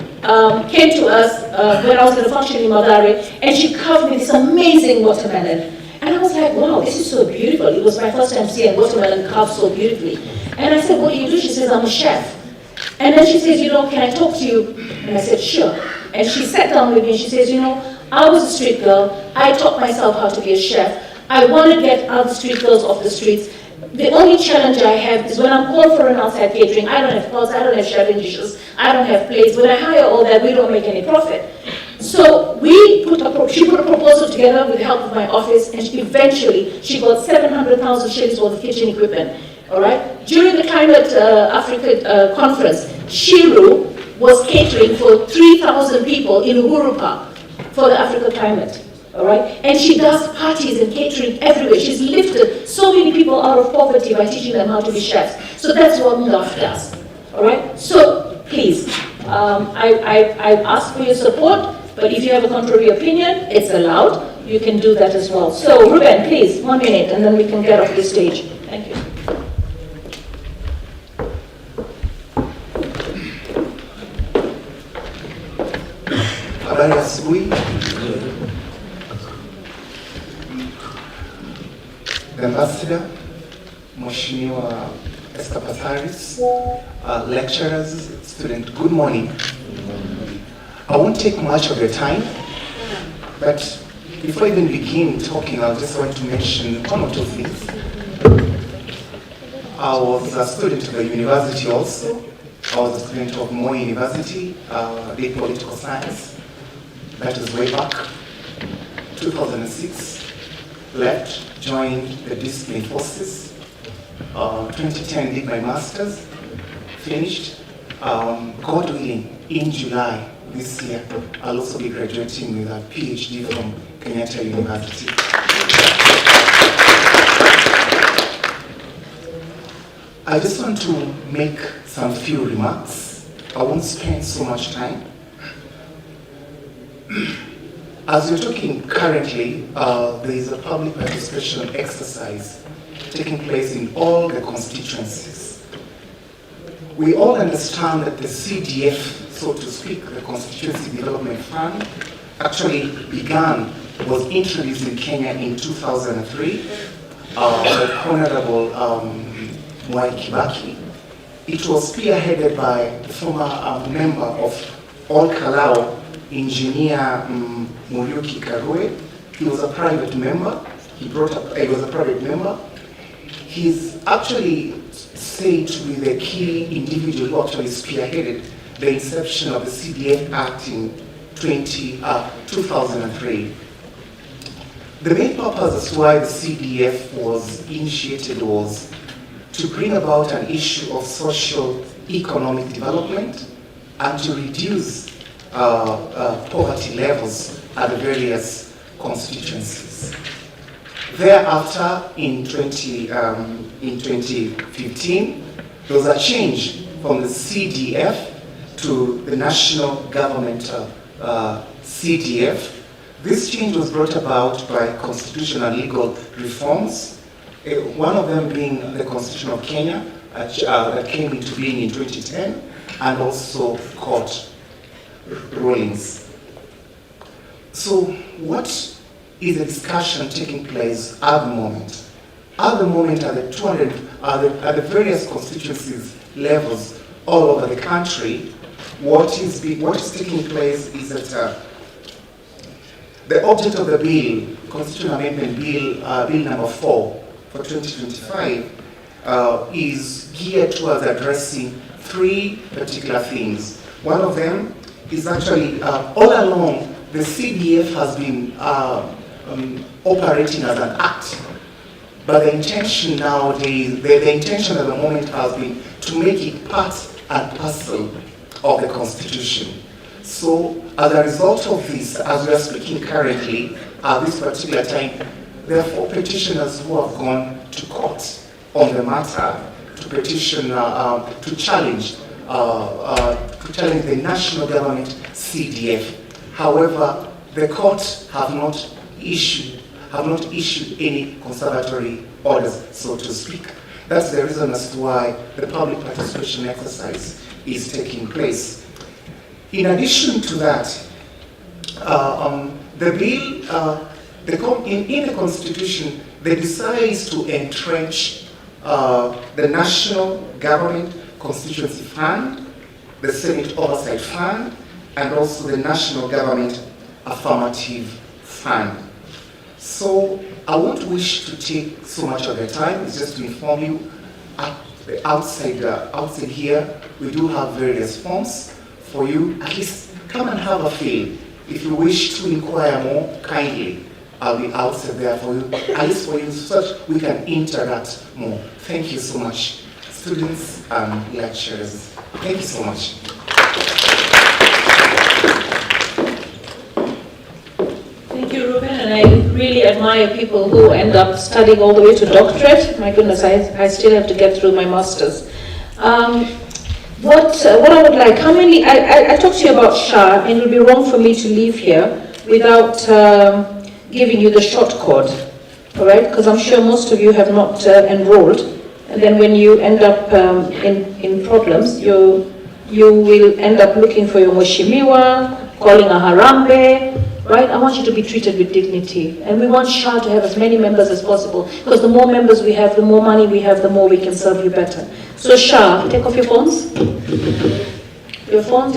came to us when I was at a function in Madare, and she carved me this amazing watermelon. And I was like, wow, this is so beautiful. It was my first time seeing watermelon carved so beautifully. And I said, what do you do? She says, I'm a chef. And then she says, can I talk to you? And I said, sure. And she sat down with me and she says, I was a street girl. I taught myself how to be a chef. I want to get other street girls off the streets. The only challenge I have is when I'm called for an outside catering, I don't have pots, I don't have shaving dishes, I don't have plates. When I hire all that, we don't make any profit. So she put a proposal together with the help of my office, and eventually she got 700,000 shillings worth of kitchen equipment. All right. During the Climate Africa conference, Shiru was catering for 3,000 people in Uhuru Park for the Africa climate. All right. And she does parties and catering everywhere. She's lifted so many people out of poverty by teaching them how to be chefs. So that's what Ngaf does. All right. So please, I ask for your support. But if you have a contrary opinion, it's allowed. You can do that as well. So Ruben, please, 1 minute, and then we can get off the stage. Thank you. Habari asubuhi. The Ambassador, Mheshimiwa Esther Patharis, lecturers, students, good morning. I won't take much of your time, but before I even begin talking, I just want to mention one or two things. I was a student of the university also. I was a student of Moi University, did political science. That was way back. 2006, left, joined the discipline forces. 2010, did my master's, finished. God willing, in July this year, I'll also be graduating with a PhD from Kenyatta University. I just want to make some few remarks. I won't spend so much time. As we're talking currently, there is a public participation exercise taking place in all the constituencies. We all understand that the CDF, so to speak, the Constituency Development Fund, actually was introduced in Kenya in 2003 by Honorable Mwai Kibaki. It was spearheaded by the former member of All Kalau, Engineer Muriuki Karue. He was a private member. He was a private member. He's actually said to be the key individual who actually spearheaded the inception of the CDF Act in 2003. The main purpose as why the CDF was initiated was to bring about an issue of social economic development and to reduce poverty levels at the various constituencies. Thereafter, in 2015, there was a change from the CDF to the national government CDF. This change was brought about by constitutional and legal reforms, one of them being the Constitution of Kenya that came into being in 2010, and also court rulings. So what is the discussion taking place at the moment? At the moment, at the various constituencies levels all over the country, what is taking place is that the object of the bill, Constitutional Amendment Bill, Bill number 4 for 2025, is geared towards addressing three particular things. One of them is actually, all along, the CDF has been operating as an act, but the intention nowadays, the intention at the moment has been to make it part and parcel of the Constitution. So, as a result of this, as we are speaking currently, at this particular time, there are 4 petitioners who have gone to court on the matter to petition, to challenge the national government CDF. However, the courts have not issued any conservatory orders, so to speak. That's the reason as to why the public participation exercise is taking place. In addition to that, the bill, in the Constitution, the desire is to entrench the National Government Constituency Fund, the Senate Oversight Fund, and also the National Government Affirmative Fund. So I won't wish to take so much of your time. It's just to inform you, at the outside here, we do have various forms for you. At least come and have a feel. If you wish to inquire more, kindly, I'll be outside there for you, at least for you, so that we can interact more. Thank you so much, students and lecturers. Thank you so much. Thank you, Ruben, and I really admire people who end up studying all the way to doctorate. My goodness, I still have to get through my master's. What I would like, I talked to you about SHA, and it would be wrong for me to leave here without giving you the short code, all right? Because I'm sure most of you have not enrolled, and then when you end up in problems, you will end up looking for your Mheshimiwa, calling a Harambe, right? I want you to be treated with dignity, and we want SHA to have as many members as possible, because the more members we have, the more money we have, the more we can serve you better. So SHA, take off your phones. Your phones.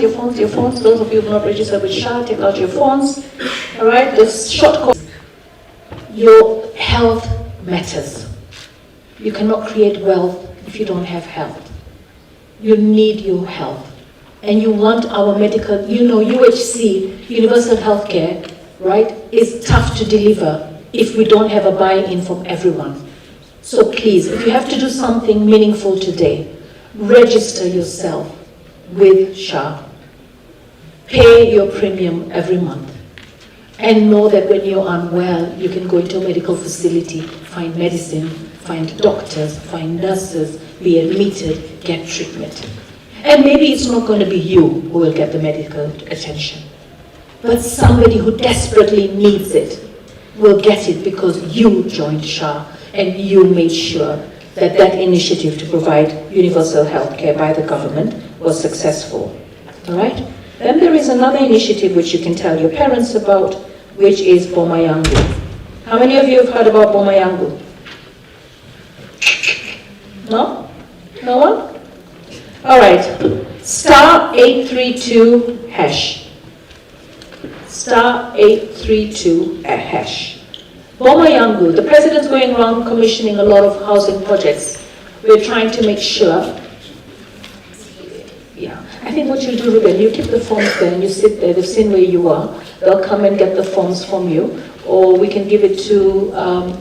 Those of you who have not registered with SHA, take out your phones. All right, the short code. Your health matters. You cannot create wealth if you don't have health. You need your health. And you want our medical, UHC, Universal Healthcare, right, is tough to deliver if we don't have a buy-in from everyone. So please, if you have to do something meaningful today, register yourself with SHA. Pay your premium every month. And know that when you're unwell, you can go into a medical facility, find medicine, find doctors, find nurses, be admitted, get treatment. And maybe it's not going to be you who will get the medical attention, but somebody who desperately needs it will get it because you joined SHA. and you made sure that that initiative to provide universal health care by the government was successful. All right? Then there is another initiative which you can tell your parents about, which is Boma Yangu. How many of you have heard about Boma Yangu? No? No one? All right. Star 832 hash. Star 832 hash. Boma Yangu, the president's going around commissioning a lot of housing projects. We're trying to make sure. Yeah, I think what you'll do, Ruben, you keep the forms there and you sit there. They've seen where you are. They'll come and get the forms from you, or we can give it to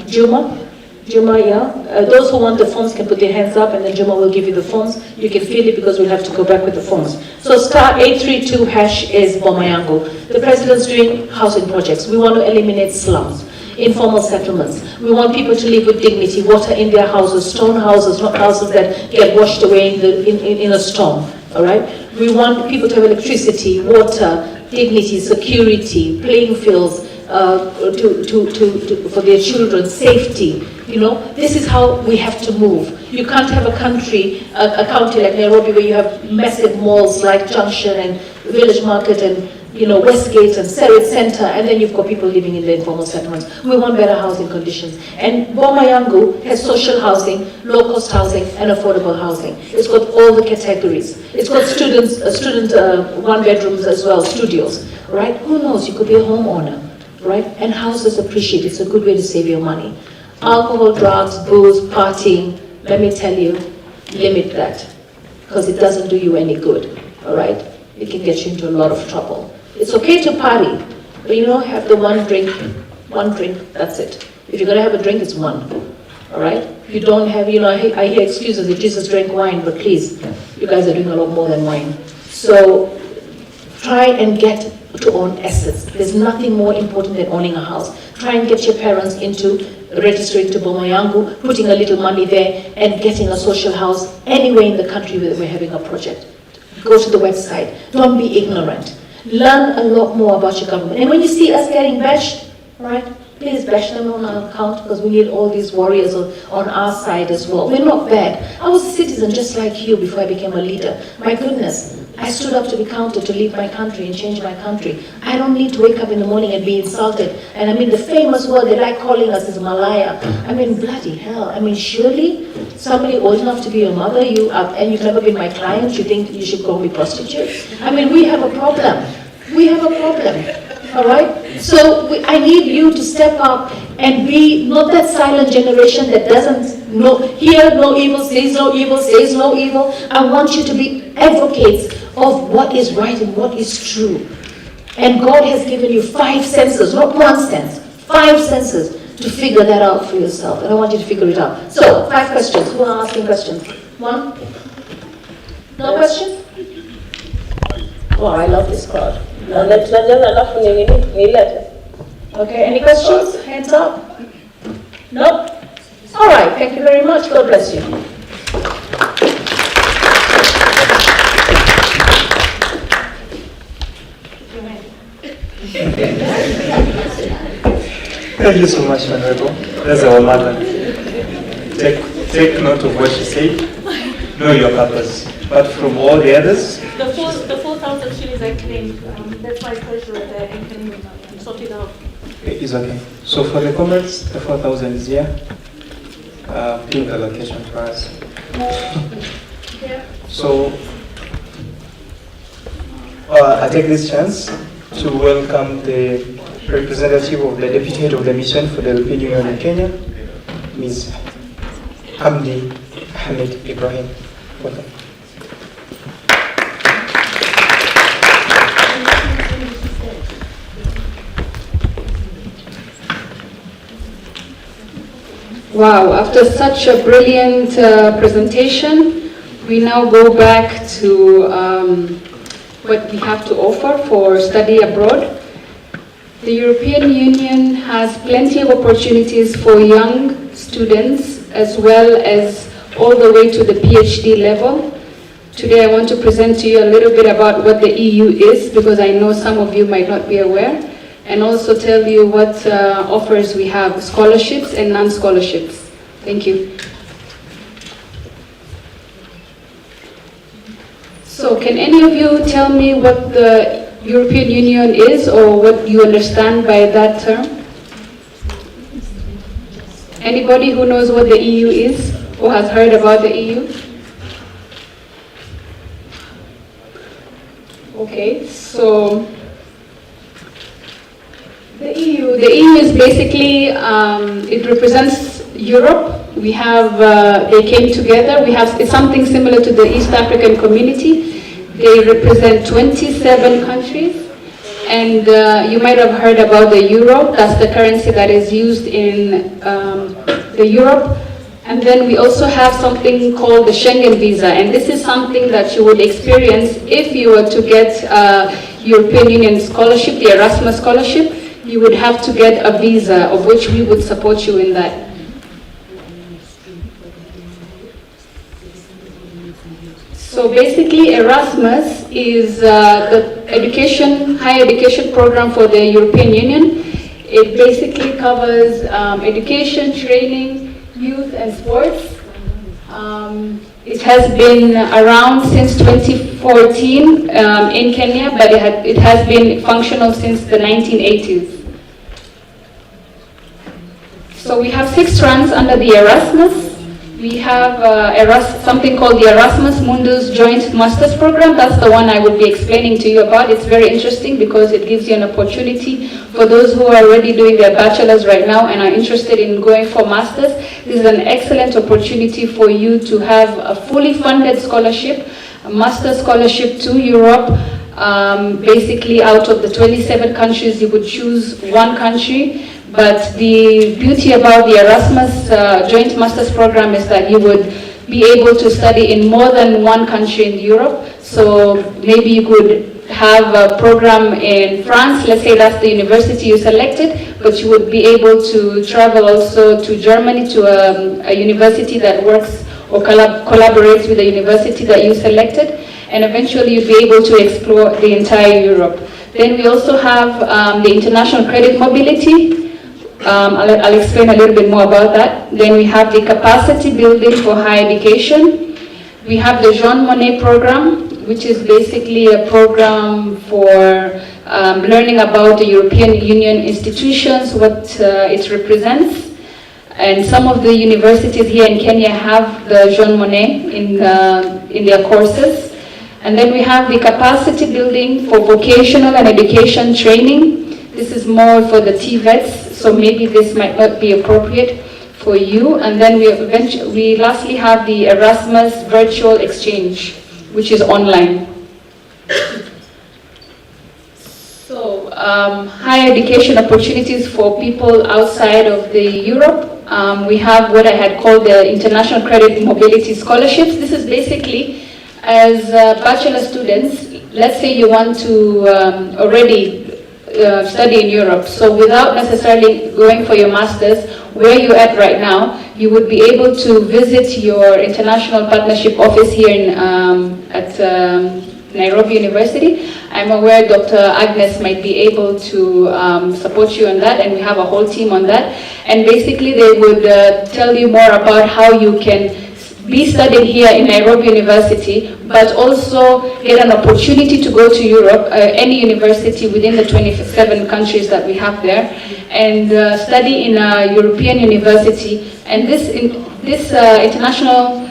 Juma. Juma, yeah. Those who want the forms can put their hands up, and then Juma will give you the forms. You can fill it because we'll have to go back with the forms. So star 832 hash is Boma Yangu. The president's doing housing projects. We want to eliminate slums, informal settlements. We want people to live with dignity, water in their houses, stone houses, not houses that get washed away in a storm. All right? We want people to have electricity, water, dignity, security, playing fields for their children, safety. You know, this is how we have to move. You can't have a county like Nairobi where you have massive malls like Junction and Village Market and Westgate and Serit Center, and then you've got people living in the informal settlements. We want better housing conditions. And Boma Yangu has social housing, low-cost housing, and affordable housing. It's got all the categories. It's got student one-bedrooms as well, studios, right? Who knows? You could be a homeowner, right? And houses appreciate it. It's a good way to save your money. Alcohol, drugs, booze, partying, let me tell you, limit that, because it doesn't do you any good, all right? It can get you into a lot of trouble. It's okay to party, but have the one drink, that's it. If you're going to have a drink, it's one, all right? You don't have, I hear excuses that Jesus drank wine, but please, you guys are doing a lot more than wine. So try and get to own assets. There's nothing more important than owning a house. Try and get your parents into registering to Boma Yangu, putting a little money there, and getting a social house anywhere in the country where we're having a project. Go to the website. Don't be ignorant. Learn a lot more about your government. And when you see us getting bashed, right, please bash them on our account, because we need all these warriors on our side as well. We're not bad. I was a citizen just like you before I became a leader. My goodness, I stood up to be counted to lead my country and change my country. I don't need to wake up in the morning and be insulted. And I mean, the famous word they like calling us is Malaya. I mean, bloody hell. I mean, surely somebody old enough to be your mother, and you've never been my client, you think you should call me prostitute? I mean, we have a problem. We have a problem. All right? So I need you to step up and be not that silent generation that doesn't hear no evil, says no evil, says no evil. I want you to be advocates of what is right and what is true. And God has given you 5 senses, not 1 sense, 5 senses to figure that out for yourself. And I want you to figure it out. So, 5 questions. Who are asking questions? 1? No questions? Oh, I love this crowd. Okay, any questions? Hands up? No? All right, thank you very much. God bless you. Thank you so much, Honorable. That's our mother. Take note of what she said. Know your purpose. But from all the others, The 4,000 shillings I claimed, that's my treasurer there and can sort it out. it's okay. So for the comrades, the 4,000 is here. Pin allocation for us. So I take this chance to welcome the representative of the deputy head of the mission for the European Union in Kenya, Ms. Hamdi Hamid Ibrahim. Welcome. Wow, after such a brilliant presentation, we now go back to what we have to offer for study abroad. The European Union has plenty of opportunities for young students as well as all the way to the PhD level. Today I want to present to you a little bit about what the EU is, because I know some of you might not be aware, and also tell you what offers we have, scholarships and non-scholarships. Thank you. So can any of you tell me what the European Union is, or what you understand by that term? Anybody who knows what the EU is, or has heard about the EU? Okay, so the EU is basically, it represents Europe. We have, they came together. It's something similar to the East African Community. They represent 27 countries. And you might have heard about the euro. That's the currency that is used in the Europe. And then we also have something called the Schengen visa. And this is something that you would experience if you were to get European Union scholarship, the Erasmus scholarship. You would have to get a visa, of which we would support you in that. So basically, Erasmus is the higher education program for the European Union. It basically covers education, training, youth, and sports. It has been around since 2014 in Kenya, but it has been functional since the 1980s. So we have 6 strands under the Erasmus. We have something called the Erasmus Mundus Joint Masters Program. That's the one I would be explaining to you about. It's very interesting because it gives you an opportunity for those who are already doing their bachelor's right now and are interested in going for masters. This is an excellent opportunity for you to have a fully funded scholarship, a master's scholarship to Europe. Basically, out of the 27 countries, you would choose one country. But the beauty about the Erasmus Joint Masters Program is that you would be able to study in more than one country in Europe. So maybe you could have a program in France, let's say that's the university you selected, but you would be able to travel also to Germany to a university that works or collaborates with the university that you selected, and eventually you'd be able to explore the entire Europe. Then we also have the international credit mobility. I'll explain a little bit more about that. Then we have the capacity building for higher education. We have the Jean Monnet program, which is basically a program for learning about the European Union institutions, what it represents. And some of the universities here in Kenya have the Jean Monnet in their courses. And then we have the capacity building for vocational and education training. This is more for the TVETs, so maybe this might not be appropriate for you. And then we lastly have the Erasmus Virtual Exchange, which is online. So higher education opportunities for people outside of the Europe. We have what I had called the International Credit Mobility Scholarships. This is basically, as bachelor students, let's say you want to already study in Europe. So without necessarily going for your master's, where you're at right now, you would be able to visit your international partnership office here at Nairobi University. I'm aware Dr. Agnes might be able to support you on that, and we have a whole team on that. And basically they would tell you more about how you can be studying here in Nairobi University, but also get an opportunity to go to Europe, any university within the 27 countries that we have there, and study in a European university. And this international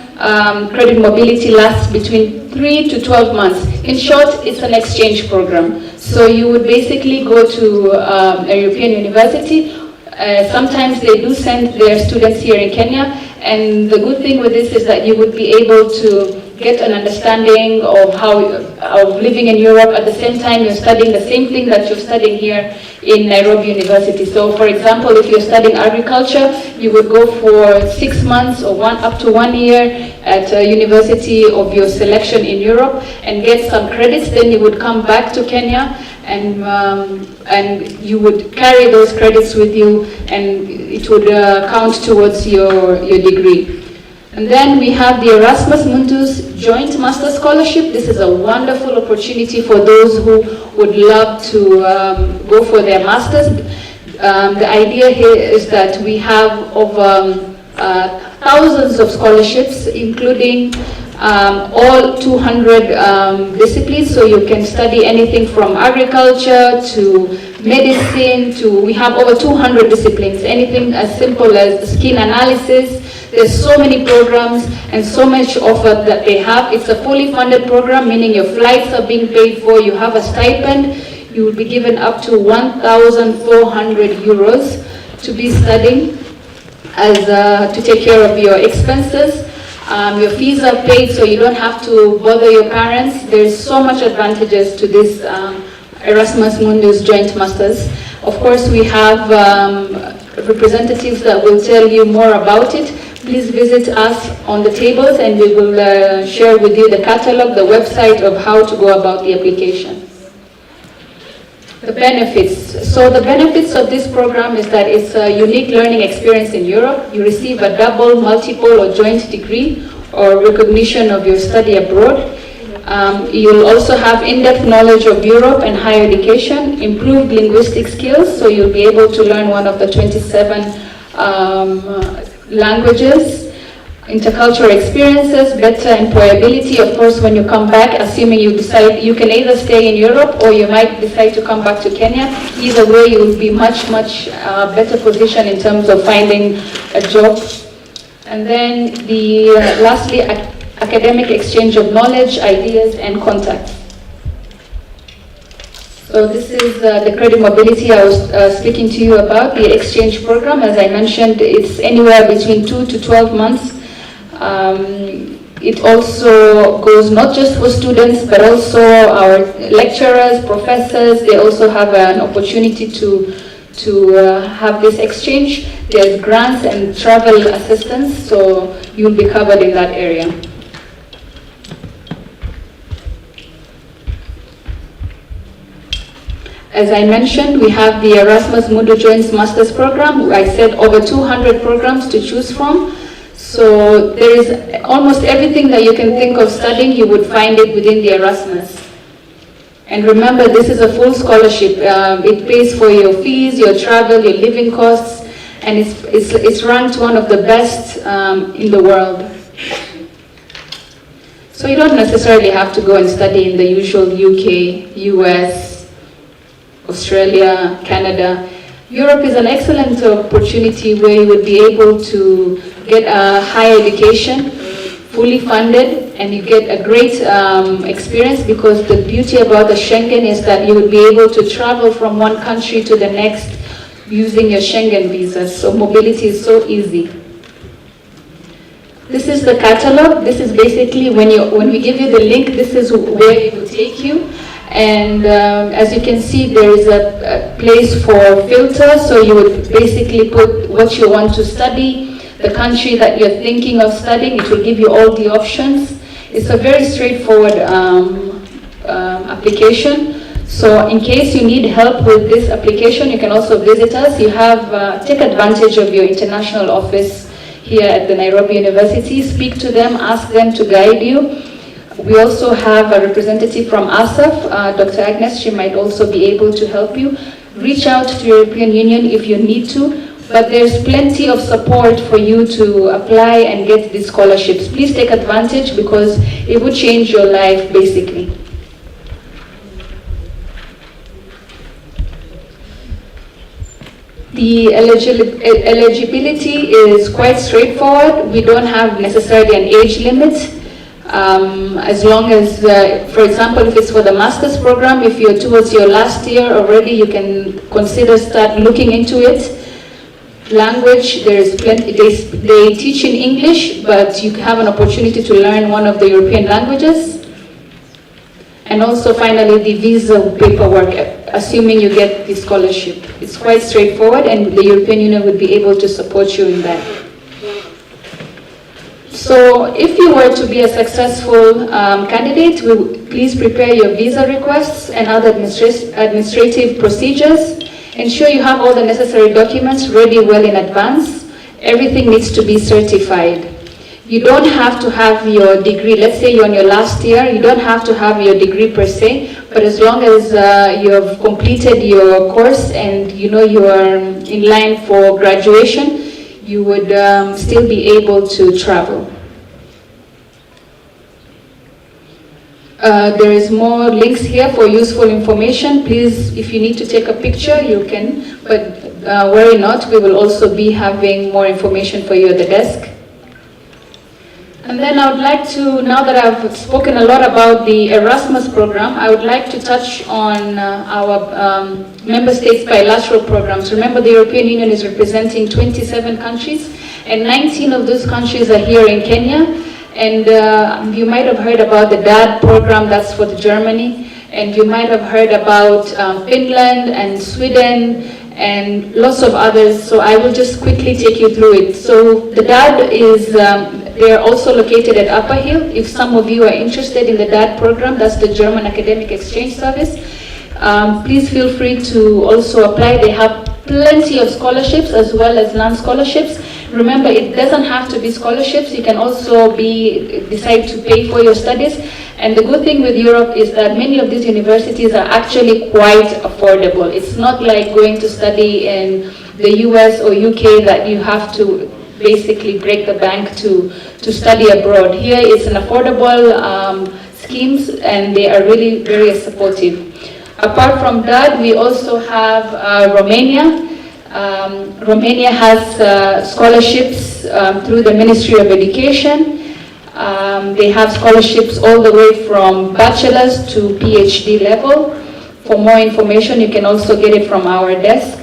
credit mobility lasts between 3 to 12 months. In short, it's an exchange program. So you would basically go to a European university. Sometimes they do send their students here in Kenya, and the good thing with this is that you would be able to get an understanding of living in Europe. At the same time, you're studying the same thing that you're studying here in Nairobi University. So for example, if you're studying agriculture, you would go for 6 months or up to 1 year at a university of your selection in Europe and get some credits. Then you would come back to Kenya, and you would carry those credits with you, and it would count towards your degree. And then we have the Erasmus Mundus Joint Master Scholarship. This is a wonderful opportunity for those who would love to go for their masters. The idea here is that we have over thousands of scholarships, including all 200 disciplines, so you can study anything from agriculture to medicine we have over 200 disciplines, anything as simple as skin analysis. There's so many programs and so much offer that they have. It's a fully funded program, meaning your flights are being paid for, you have a stipend, you will be given up to 1,400 euros to be studying to take care of your expenses. Your fees are paid, so you don't have to bother your parents. There's so much advantages to this Erasmus Mundus Joint Masters. Of course, we have representatives that will tell you more about it. Please visit us on the tables and we will share with you the catalog, the website of how to go about the application. The benefits. So the benefits of this program is that it's a unique learning experience in Europe. You receive a double, multiple, or joint degree or recognition of your study abroad. You'll also have in-depth knowledge of Europe and higher education, improved linguistic skills, so you'll be able to learn one of the 27 languages, intercultural experiences, better employability. Of course, when you come back, assuming you decide, you can either stay in Europe or you might decide to come back to Kenya. Either way, you will be much better position in terms of finding a job. And then lastly, academic exchange of knowledge, ideas, and contacts. So this is the credit mobility I was speaking to you about, the exchange program. As I mentioned, it's anywhere between 2 to 12 months. It also goes not just for students, but also our lecturers, professors. They also have an opportunity to have this exchange. There's grants and travel assistance, so you'll be covered in that area. As I mentioned, we have the Erasmus Mundus Joint Masters program. I said over 200 programs to choose from. So there is almost everything that you can think of studying, you would find it within the Erasmus. And remember, this is a full scholarship. It pays for your fees, your travel, your living costs, and it's ranked one of the best in the world. So you don't necessarily have to go and study in the usual UK, US, Australia, Canada. Europe is an excellent opportunity where you would be able to get a higher education, fully funded, and you get a great experience, because the beauty about the Schengen is that you would be able to travel from one country to the next using your Schengen visa. So mobility is so easy. This is the catalog. This is basically when we give you the link, this is where it will take you. And as you can see, there is a place for filter, so you would basically put what you want to study, the country that you're thinking of studying. It will give you all the options. It's a very straightforward application. So in case you need help with this application, you can also visit us. You have, take advantage of your international office here at the Nairobi University. Speak to them, ask them to guide you. We also have a representative from ASAF, Dr. Agnes. She might also be able to help you. Reach out to the European Union if you need to, but there's plenty of support for you to apply and get these scholarships. Please take advantage, because it would change your life, basically. The eligibility is quite straightforward. We don't have necessarily an age limit. As long as, for example, if it's for the master's program, if you're towards your last year already, you can consider start looking into it. Language, there's plenty. They teach in English, but you have an opportunity to learn one of the European languages. And also, finally, the visa paperwork, assuming you get the scholarship. It's quite straightforward, and the European Union would be able to support you in that. So if you were to be a successful candidate, please prepare your visa requests and other administrative procedures. Ensure you have all the necessary documents ready well in advance. Everything needs to be certified. You don't have to have your degree. Let's say you're on your last year, you don't have to have your degree per se, but as long as you have completed your course and you know you are in line for graduation, you would still be able to travel. There is more links here for useful information. Please, if you need to take a picture, you can, but worry not, we will also be having more information for you at the desk. And then I would like to, now that I've spoken a lot about the Erasmus program, I would like to touch on our member states bilateral programs. Remember, the European Union is representing 27 countries, and 19 of those countries are here in Kenya. And you might have heard about the DAD program, that's for Germany, and you might have heard about Finland and Sweden and lots of others, so I will just quickly take you through it. So the DAD is, they are also located at Upper Hill. If some of you are interested in the DAD program, that's the German Academic Exchange Service, please feel free to also apply. They have plenty of scholarships as well as non-scholarships. Remember, it doesn't have to be scholarships. You can also decide to pay for your studies. And the good thing with Europe is that many of these universities are actually quite affordable. It's not like going to study in the US or UK that you have to basically break the bank to study abroad. Here it's an affordable schemes, and they are really very supportive. Apart from that, we also have Romania. Romania has scholarships through the Ministry of Education. They have scholarships all the way from bachelor's to PhD level. For more information, you can also get it from our desk.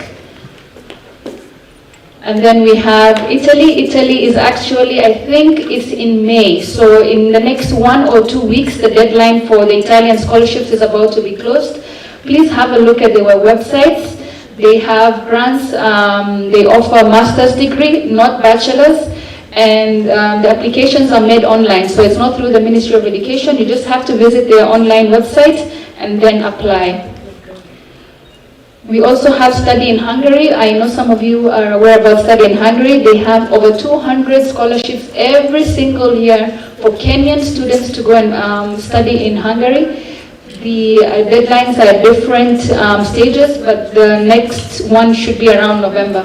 And then we have Italy. Italy is actually, I think it's in May. So in the next 1 or 2 weeks, the deadline for the Italian scholarships is about to be closed. Please have a look at their websites. They have grants, they offer master's degree, not bachelor's, and the applications are made online, so it's not through the Ministry of Education. You just have to visit their online website and then apply. We also have Study in Hungary. I know some of you are aware about Study in Hungary. They have over 200 scholarships every single year for Kenyan students to go and study in Hungary. The deadlines are at different stages, but the next one should be around November.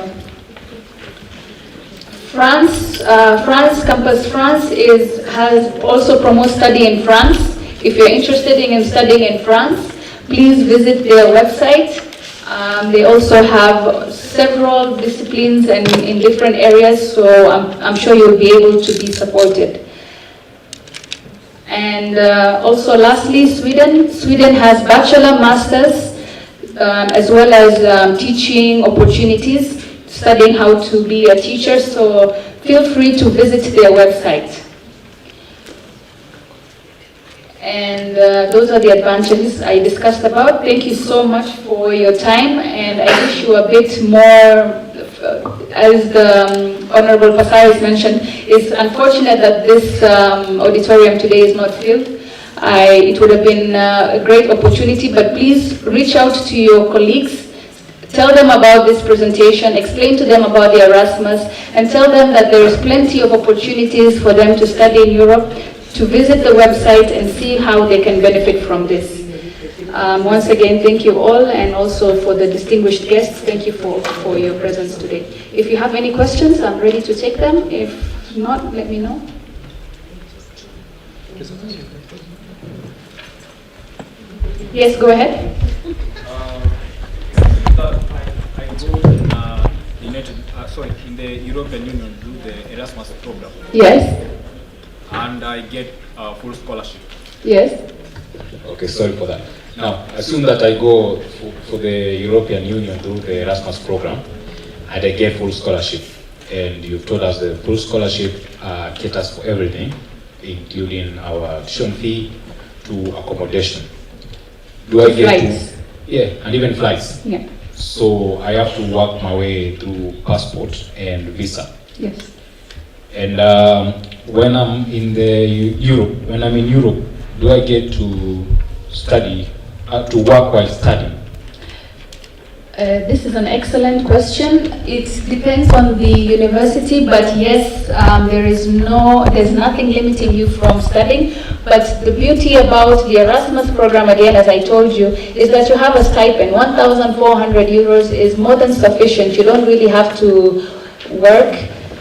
France, Campus France has also promoted study in France. If you're interested in studying in France, please visit their website. They also have several disciplines and in different areas, so I'm sure you'll be able to be supported. And also lastly, Sweden. Sweden has bachelor, masters, as well as teaching opportunities, studying how to be a teacher, so feel free to visit their website. And those are the advantages I discussed about. Thank you so much for your time, and I wish you a bit more, as the Honorable Passaris mentioned, it's unfortunate that this auditorium today is not filled. It would have been a great opportunity, but please reach out to your colleagues, tell them about this presentation, explain to them about the Erasmus, and tell them that there is plenty of opportunities for them to study in Europe, to visit the website and see how they can benefit from this. Once again, thank you all, and also for the distinguished guests, thank you for your presence today. If you have any questions, I'm ready to take them. If not, let me know. Yes, go ahead. I go in the European Union do the Erasmus program. Yes. And I get a full scholarship. Yes. Okay, sorry for that. Now, assume that I go for the European Union do the Erasmus program, and I get full scholarship. And you've told us the full scholarship caters for everything, including our tuition fee to accommodation. Do I get flights? Yeah, and even flights. Yeah. So I have to work my way through passport and visa. Yes. And when I'm in Europe, do I get to study, to work while studying? This is an excellent question. It depends on the university, but yes, there's nothing limiting you from studying. But the beauty about the Erasmus program, again, as I told you, is that you have a stipend. 1,400 euros is more than sufficient. You don't really have to work.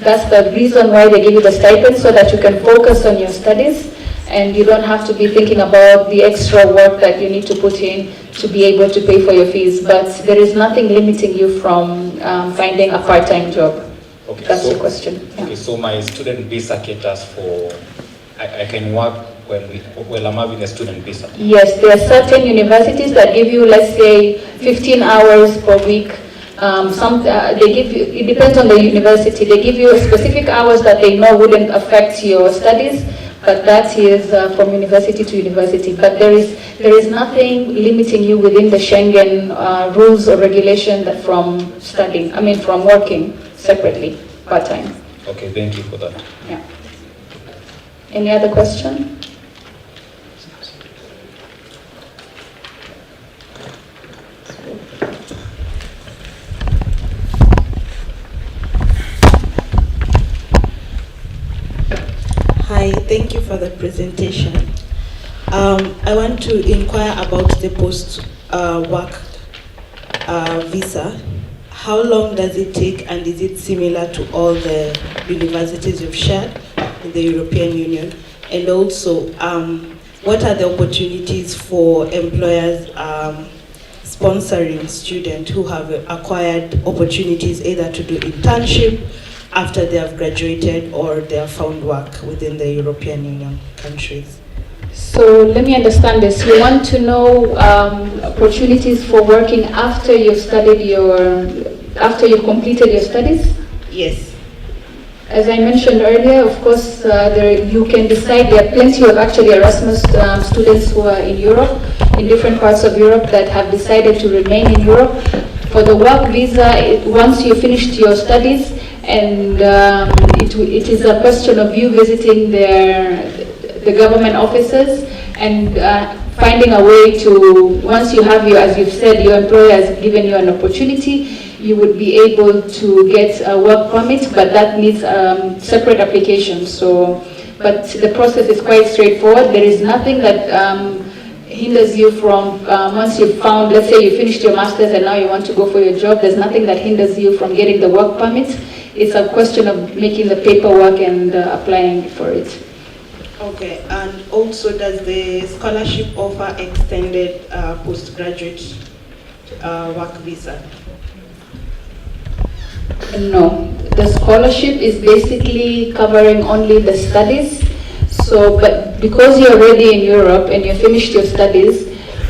That's the reason why they give you the stipend, so that you can focus on your studies and you don't have to be thinking about the extra work that you need to put in to be able to pay for your fees. But there is nothing limiting you from finding a part-time job. Okay, That's the question. Yeah. Okay, so my student visa caters for, I can work while I'm having a student visa. Yes, there are certain universities that give you, let's say, 15 hours per week. They give you, it depends on the university, they give you specific hours that they know wouldn't affect your studies, but that is from university to university. But there is nothing limiting you within the Schengen rules or regulation that from studying, from working separately, part-time. Okay, thank you for that. Yeah. Any other question? Hi, thank you for the presentation. I want to inquire about the post-work visa. How long does it take, and is it similar to all the universities you've shared in the European Union? And also, what are the opportunities for employers sponsoring students who have acquired opportunities either to do internship after they have graduated or they have found work within the European Union countries? So let me understand this. You want to know opportunities for working after you've completed your studies? Yes. As I mentioned earlier, of course, you can decide. There are plenty of actually Erasmus students who are in Europe, in different parts of Europe, that have decided to remain in Europe. For the work visa, once you finished your studies, and it is a question of you visiting the government offices and finding a way to, once you have as you've said, your employer has given you an opportunity, you would be able to get a work permit, but that needs separate application. But the process is quite straightforward. There is nothing that hinders you from, once you've found, let's say you finished your master's and now you want to go for your job, there's nothing that hinders you from getting the work permit. It's a question of making the paperwork and applying for it. Okay, and also does the scholarship offer extended postgraduate work visa? No, the scholarship is basically covering only the studies. So, but because you're already in Europe and you finished your studies,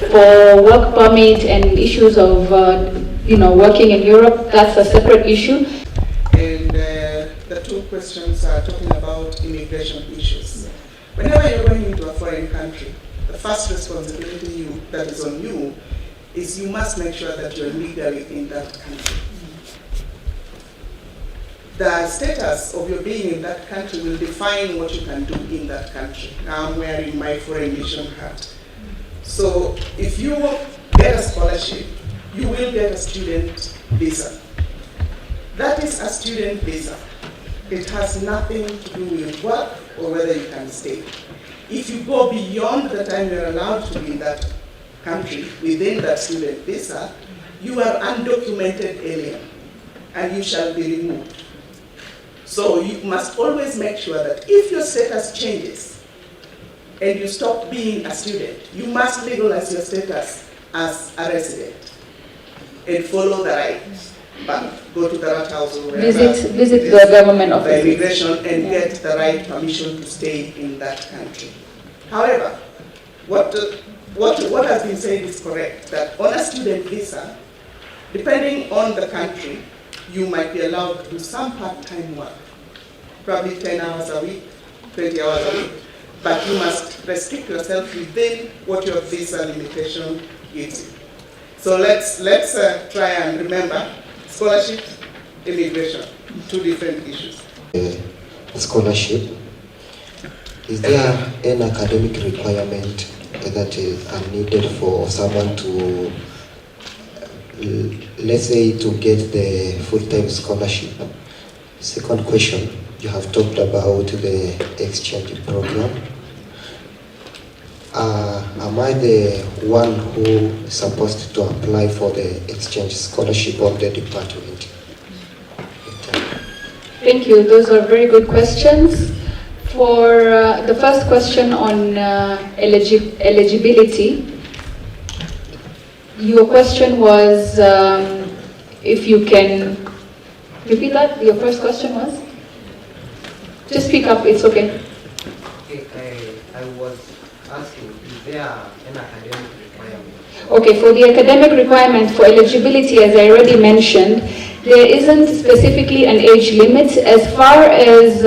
for work permit and issues of working in Europe, that's a separate issue. And the two questions are talking about immigration issues. Whenever you're going into a foreign country, the first responsibility that is on you is you must make sure that you're legally in that country. The status of your being in that country will define what you can do in that country. Now I'm wearing my foreign mission hat. So if you get a scholarship, you will get a student visa. That is a student visa. It has nothing to do with work or whether you can stay. If you go beyond the time you're allowed to be in that country within that student visa, you are undocumented alien and you shall be removed. So you must always make sure that if your status changes and you stop being a student, you must legalize your status as a resident and follow the right path. Go to the Rat House or wherever. Visit the government office. The immigration and get the right permission to stay in that country. However, what has been said is correct, that on a student visa, depending on the country, you might be allowed to do some part-time work, probably 10 hours a week, 20 hours a week, but you must restrict yourself within what your visa limitation gives you. So let's try and remember, scholarship, immigration, two different issues. Scholarship, is there an academic requirement that are needed for someone to, let's say, to get the full-time scholarship? Second question, you have talked about the exchange program. Am I the one who is supposed to apply for the exchange scholarship of the department? Thank you. Those are very good questions. For the first question on eligibility, your question was if you can repeat that. Your first question was? Just speak up, it's okay. Okay, I was asking, is there an academic requirement? Okay, for the academic requirement for eligibility, as I already mentioned, there isn't specifically an age limit. As far as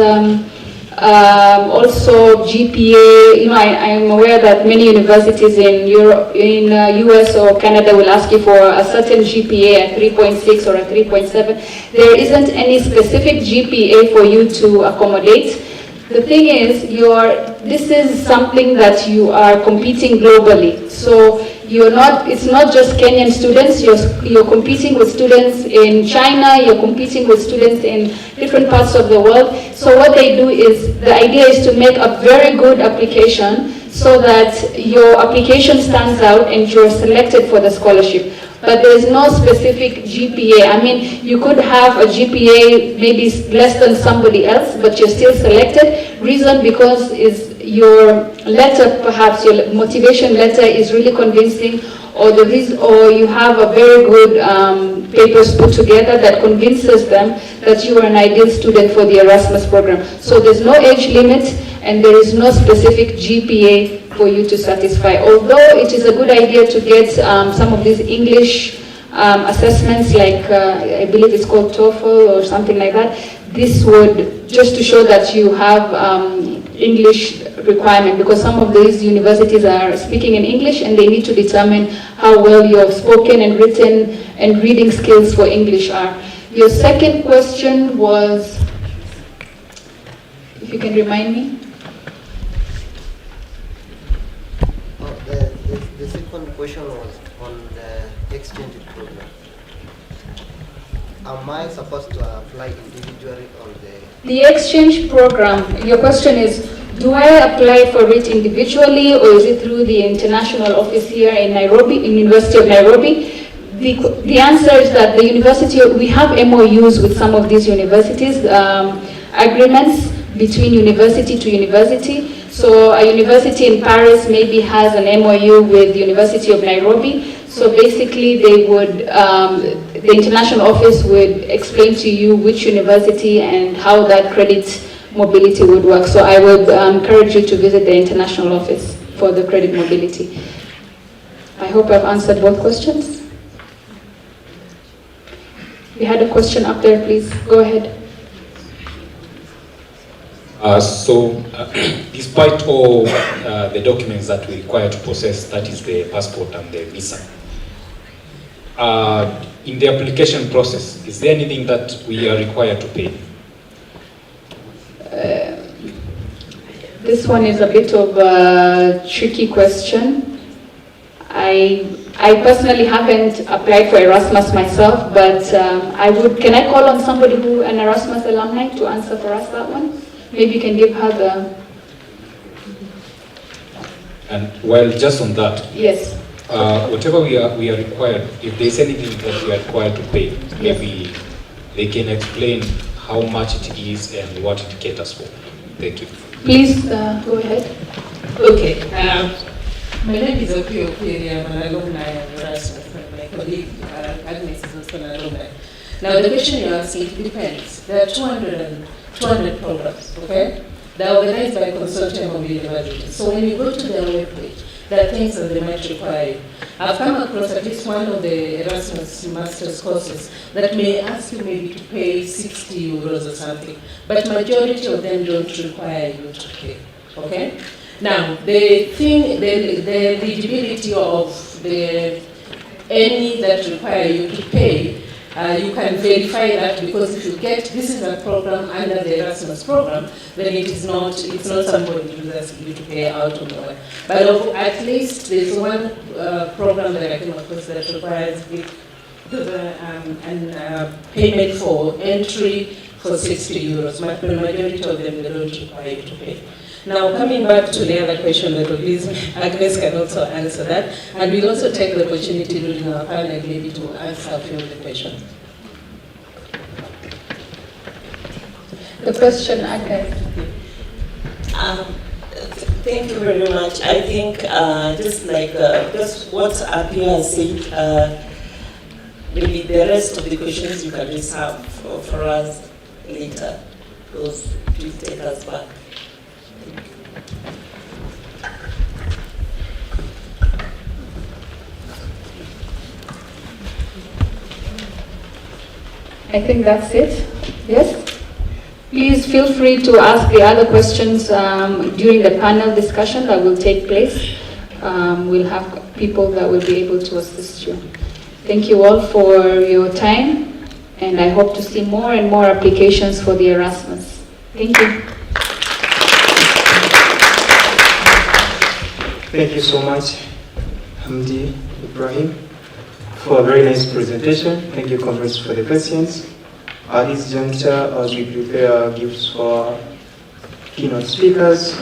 also GPA, I'm aware that many universities in Europe, in US or Canada will ask you for a certain GPA at 3.6 or a 3.7. There isn't any specific GPA for you to accommodate. The thing is, this is something that you are competing globally. So it's not just Kenyan students, you're competing with students in China, you're competing with students in different parts of the world. So what they do is, the idea is to make a very good application so that your application stands out and you're selected for the scholarship. But there's no specific GPA. I mean, you could have a GPA maybe less than somebody else, but you're still selected. Reason because is your letter, perhaps your motivation letter is really convincing, or you have a very good papers put together that convinces them that you are an ideal student for the Erasmus program. So there's no age limit and there is no specific GPA for you to satisfy. Although it is a good idea to get some of these English assessments, like I believe it's called TOEFL or something like that. This would just to show that you have English requirement, because some of these universities are speaking in English and they need to determine how well your spoken and written and reading skills for English are. Your second question was, if you can remind me? The second question was on the exchange program. Am I supposed to apply individually on the exchange program? Your question is, do I apply for it individually or is it through the international office here in Nairobi, in University of Nairobi? The answer is that the university, we have MOUs with some of these universities, agreements between university to university. So a university in Paris maybe has an MOU with the University of Nairobi. So basically they would, the international office would explain to you which university and how that credit mobility would work. So I would encourage you to visit the international office for the credit mobility. I hope I've answered both questions. We had a question up there, please. Go ahead. Despite all the documents that we require to possess, that is the passport and the visa, in the application process, is there anything that we are required to pay? This one is a bit of a tricky question. I personally haven't applied for Erasmus myself, but can I call on somebody an Erasmus alumni to answer for us that one? Maybe you can give her the... And well, just on that, yes. Whatever we are required, if there's anything that we are required to pay, maybe they can explain how much it is and what it caters for. Thank you. Please go ahead. Okay. My name is Opio Okwiri. I'm an alumni of Erasmus. My colleague Agnes is also an alumni. Now the question you're asking, it depends. There are 200 programs, okay? They're organized by a consortium of universities. So when you go to their webpage, there are things that they might require you. I've come across at least one of the Erasmus master's courses that may ask you maybe to pay 60 euros or something, but majority of them don't require you to pay, okay? Now, the eligibility of any that require you to pay, you can verify that, because if you get, this is a program under the Erasmus program, then it's not somebody who's asking you to pay out of nowhere. But at least there's one program that I came across that requires payment for entry for 60 euros. But the majority of them, they don't require you to pay. Now, coming back to the other question that Agnes can also answer that, and we'll also take the opportunity during our panel maybe to answer a few of the questions. The question, okay. Thank you very much. I think just like just what Apia has said, maybe the rest of the questions you can just have for us later. Those please take us back. I think that's it. Yes? Please feel free to ask the other questions during the panel discussion that will take place. We'll have people that will be able to assist you. Thank you all for your time, and I hope to see more and more applications for the Erasmus. Thank you. Thank you so much, Hamdi Ibrahim, for a very nice presentation. Thank you, comrades, for the questions. At this juncture, as we prepare gifts for keynote speakers,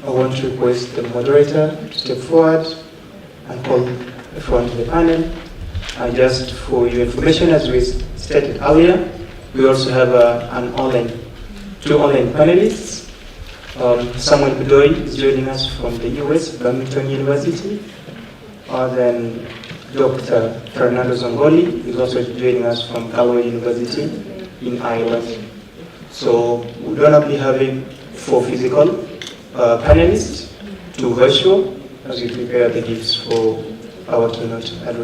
I want to request the moderator to step forward and call everyone to the panel. And just for your information, as we stated earlier, we also have two online panelists. Samuel Bedoy is joining us from the US, Birmingham University. Then Dr. Fernando Zongoli is also joining us from Galway University in Ireland. So we don't only having 4 physical panelists, 2 virtual, as we prepare the gifts for our keynote address.